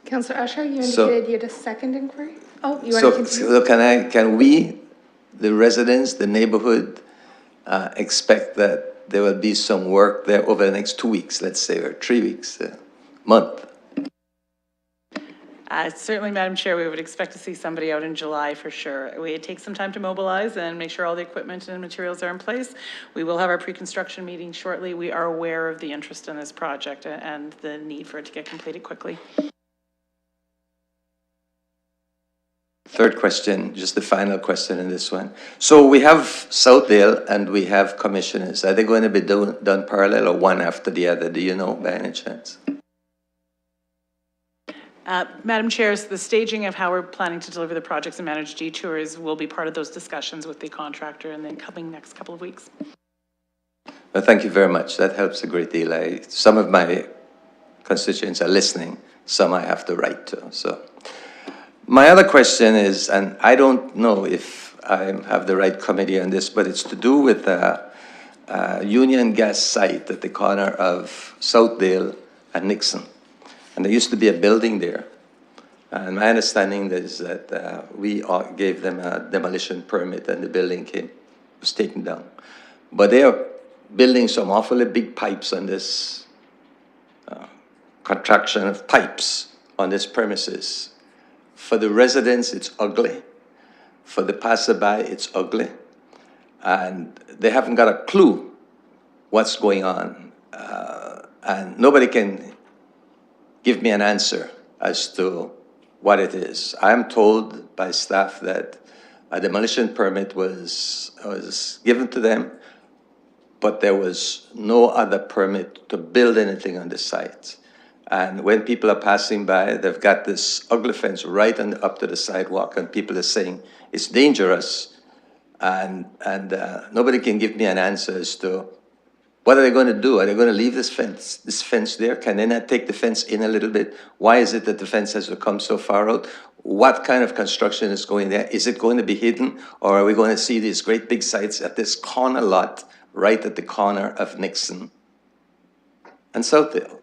Councillor Usher, you indicated you had a second inquiry? Oh, you want to continue? So can we, the residents, the neighborhood, expect that there will be some work there over the next 2 weeks, let's say, or 3 weeks, month? Certainly, Madam Chair, we would expect to see somebody out in July for sure. It takes some time to mobilize and make sure all the equipment and materials are in place. We will have our pre-construction meeting shortly. We are aware of the interest in this project and the need for it to get completed quickly. Third question, just the final question in this one. So we have Southdale and we have commissioners. Are they going to be done parallel or one after the other? Do you know by any chance? Madam Chair, the staging of how we're planning to deliver the projects and manage detours will be part of those discussions with the contractor in the coming next couple of weeks. Well, thank you very much. That helps a great deal. Some of my constituents are listening. Some I have to write to. So my other question is, and I don't know if I have the right committee on this, but it's to do with a Union Gas site at the corner of Southdale and Nixon. And there used to be a building there. And my understanding is that we gave them a demolition permit and the building was taken down. But they are building some awfully big pipes on this contraction of pipes on this premises. For the residents, it's ugly. For the passerby, it's ugly. And they haven't got a clue what's going on. And nobody can give me an answer as to what it is. I'm told by staff that a demolition permit was given to them, but there was no other permit to build anything on the site. And when people are passing by, they've got this ugly fence right up to the sidewalk, and people are saying it's dangerous. And nobody can give me an answer as to what are they going to do? Are they going to leave this fence there? Can they not take the fence in a little bit? Why is it that the fence has to come so far out? What kind of construction is going there? Is it going to be hidden? Or are we going to see these great big sites at this corner lot, right at the corner of Nixon and Southdale?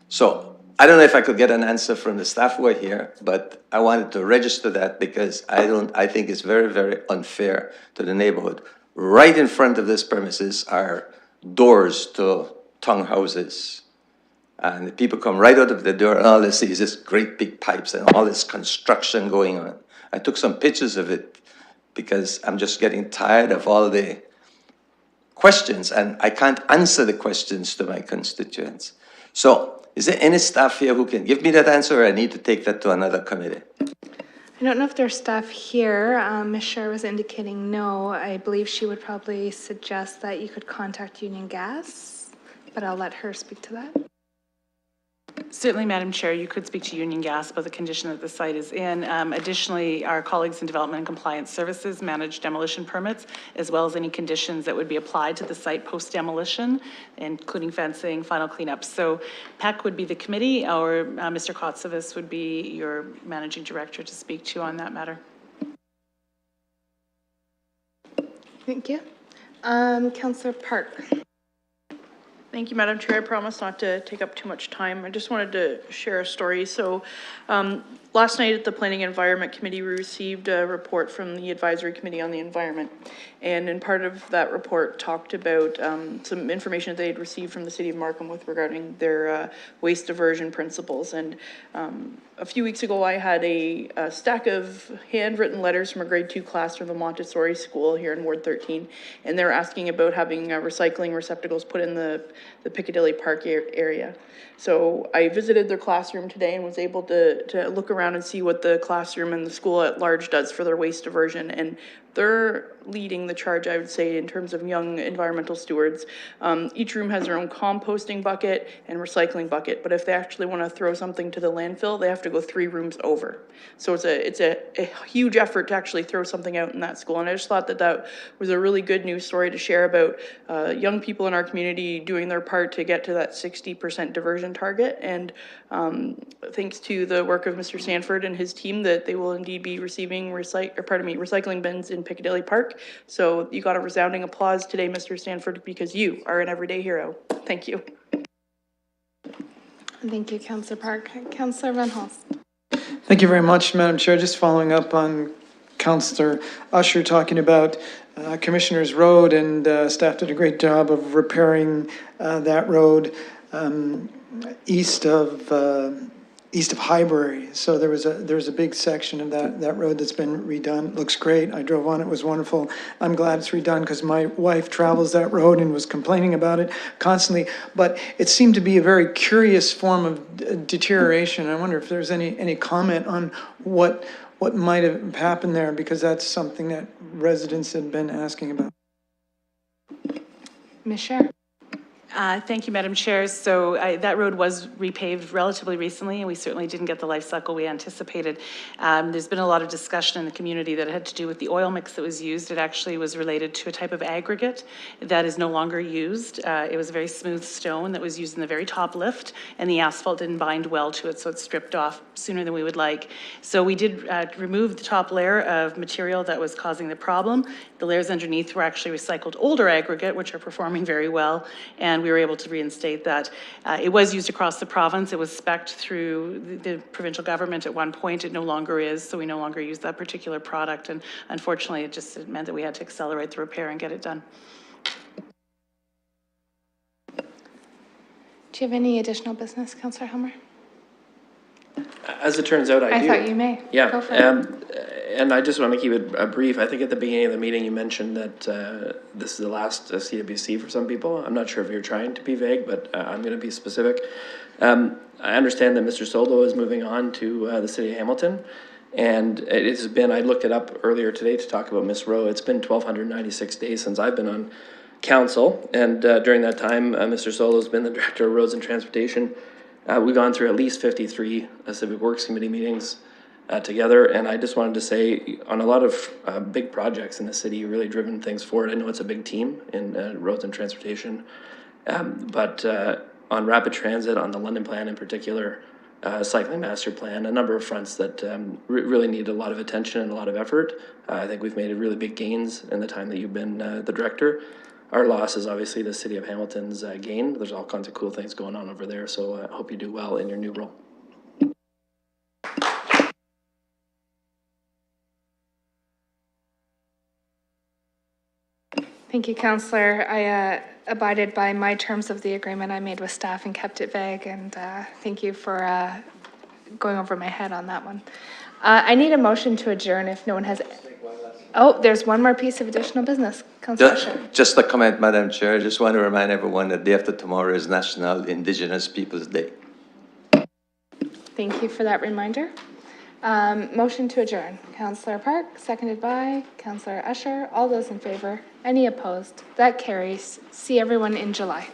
So I don't know if I could get an answer from the staff who are here, but I wanted to register that because I think it's very, very unfair to the neighborhood. Right in front of this premises are doors to townhouses. And the people come right out of the door and all they see is this great big pipes and all this construction going on. I took some pictures of it because I'm just getting tired of all the questions and I can't answer the questions to my constituents. So is there any staff here who can give me that answer or I need to take that to another committee? I don't know if there's staff here. Ms. Scher was indicating no. I believe she would probably suggest that you could contact Union Gas, but I'll let her speak to that. Certainly, Madam Chair, you could speak to Union Gas about the condition that the site is in. Additionally, our colleagues in Development and Compliance Services manage demolition permits, as well as any conditions that would be applied to the site post-demolition, including fencing, final cleanup. So PEC would be the committee, or Mr. Kotsovas would be your managing director to speak to on that matter. Thank you. Councillor Park. Thank you, Madam Chair. I promise not to take up too much time. I just wanted to share a story. So last night at the Planning and Environment Committee, we received a report from the Advisory Committee on the Environment. And in part of that report talked about some information that they had received from the City of Markham with regarding their waste diversion principles. And a few weeks ago, I had a stack of handwritten letters from a grade 2 class from the Montessori school here in Ward 13. And they're asking about having recycling receptacles put in the Piccadilly Park area. So I visited their classroom today and was able to look around and see what the classroom and the school at large does for their waste diversion. And they're leading the charge, I would say, in terms of young environmental stewards. Each room has their own composting bucket and recycling bucket, but if they actually want to throw something to the landfill, they have to go 3 rooms over. So it's a huge effort to actually throw something out in that school. And I just thought that that was a really good news story to share about young people in our community doing their part to get to that 60% diversion target. And thanks to the work of Mr. Sanford and his team, that they will indeed be receiving recycling bins in Piccadilly Park. So you got a resounding applause today, Mr. Sanford, because you are an everyday hero. Thank you. Thank you, Councillor Park. Councillor Van Holst. Thank you very much, Madam Chair. Just following up on Councillor Usher talking about Commissioner's Road, and staff did a great job of repairing that road east of Highbury. So there was a big section of that road that's been redone. It looks great. I drove on it. It was wonderful. I'm glad it's redone because my wife travels that road and was complaining about it constantly. But it seemed to be a very curious form of deterioration. I wonder if there's any comment on what might have happened there, because that's something that residents had been asking about. Ms. Scher. Thank you, Madam Chair. So that road was repaved relatively recently, and we certainly didn't get the life cycle we anticipated. There's been a lot of discussion in the community that had to do with the oil mix that was used. It actually was related to a type of aggregate that is no longer used. It was a very smooth stone that was used in the very top lift, and the asphalt didn't bind well to it, so it stripped off sooner than we would like. So we did remove the top layer of material that was causing the problem. The layers underneath were actually recycled older aggregate, which are performing very well, and we were able to reinstate that. It was used across the province. It was spec'd through the provincial government at one point. It no longer is, so we no longer use that particular product, and unfortunately it meant that we had to accelerate the repair and get it done. Do you have any additional business, Councillor Helmer? As it turns out, I do. I thought you may. Yeah. Go for it. And I just want to keep it brief. I think at the beginning of the meeting, you mentioned that this is the last CWC for some people. I'm not sure if you're trying to be vague, but I'm going to be specific. I understand that Mr. Solo is moving on to the city of Hamilton. And it has been, I looked it up earlier today to talk about Miss Rowe. It's been 1,296 days since I've been on council. And during that time, Mr. Solo has been the Director of Roads and Transportation. We've gone through at least 53 Civic Works Committee meetings together, and I just wanted to say, on a lot of big projects in the city, you've really driven things forward. I know it's a big team in roads and transportation, but on rapid transit, on the London plan in particular, cycling master plan, a number of fronts that really need a lot of attention and a lot of effort. I think we've made really big gains in the time that you've been the director. Our loss is obviously the city of Hamilton's gain. There's all kinds of cool things going on over there, so I hope you do well in your new role. Thank you, Councillor. I abided by my terms of the agreement I made with staff and kept it vague, and thank you for going over my head on that one. I need a motion to adjourn if no one has... Oh, there's one more piece of additional business. Councillor Usher. Just a comment, Madam Chair. I just want to remind everyone that the day after tomorrow is National Indigenous Peoples Day. Thank you for that reminder. Motion to adjourn. Counselor Park, seconded by Counselor Usher. All those in favor? Any opposed? That carries. See everyone in July.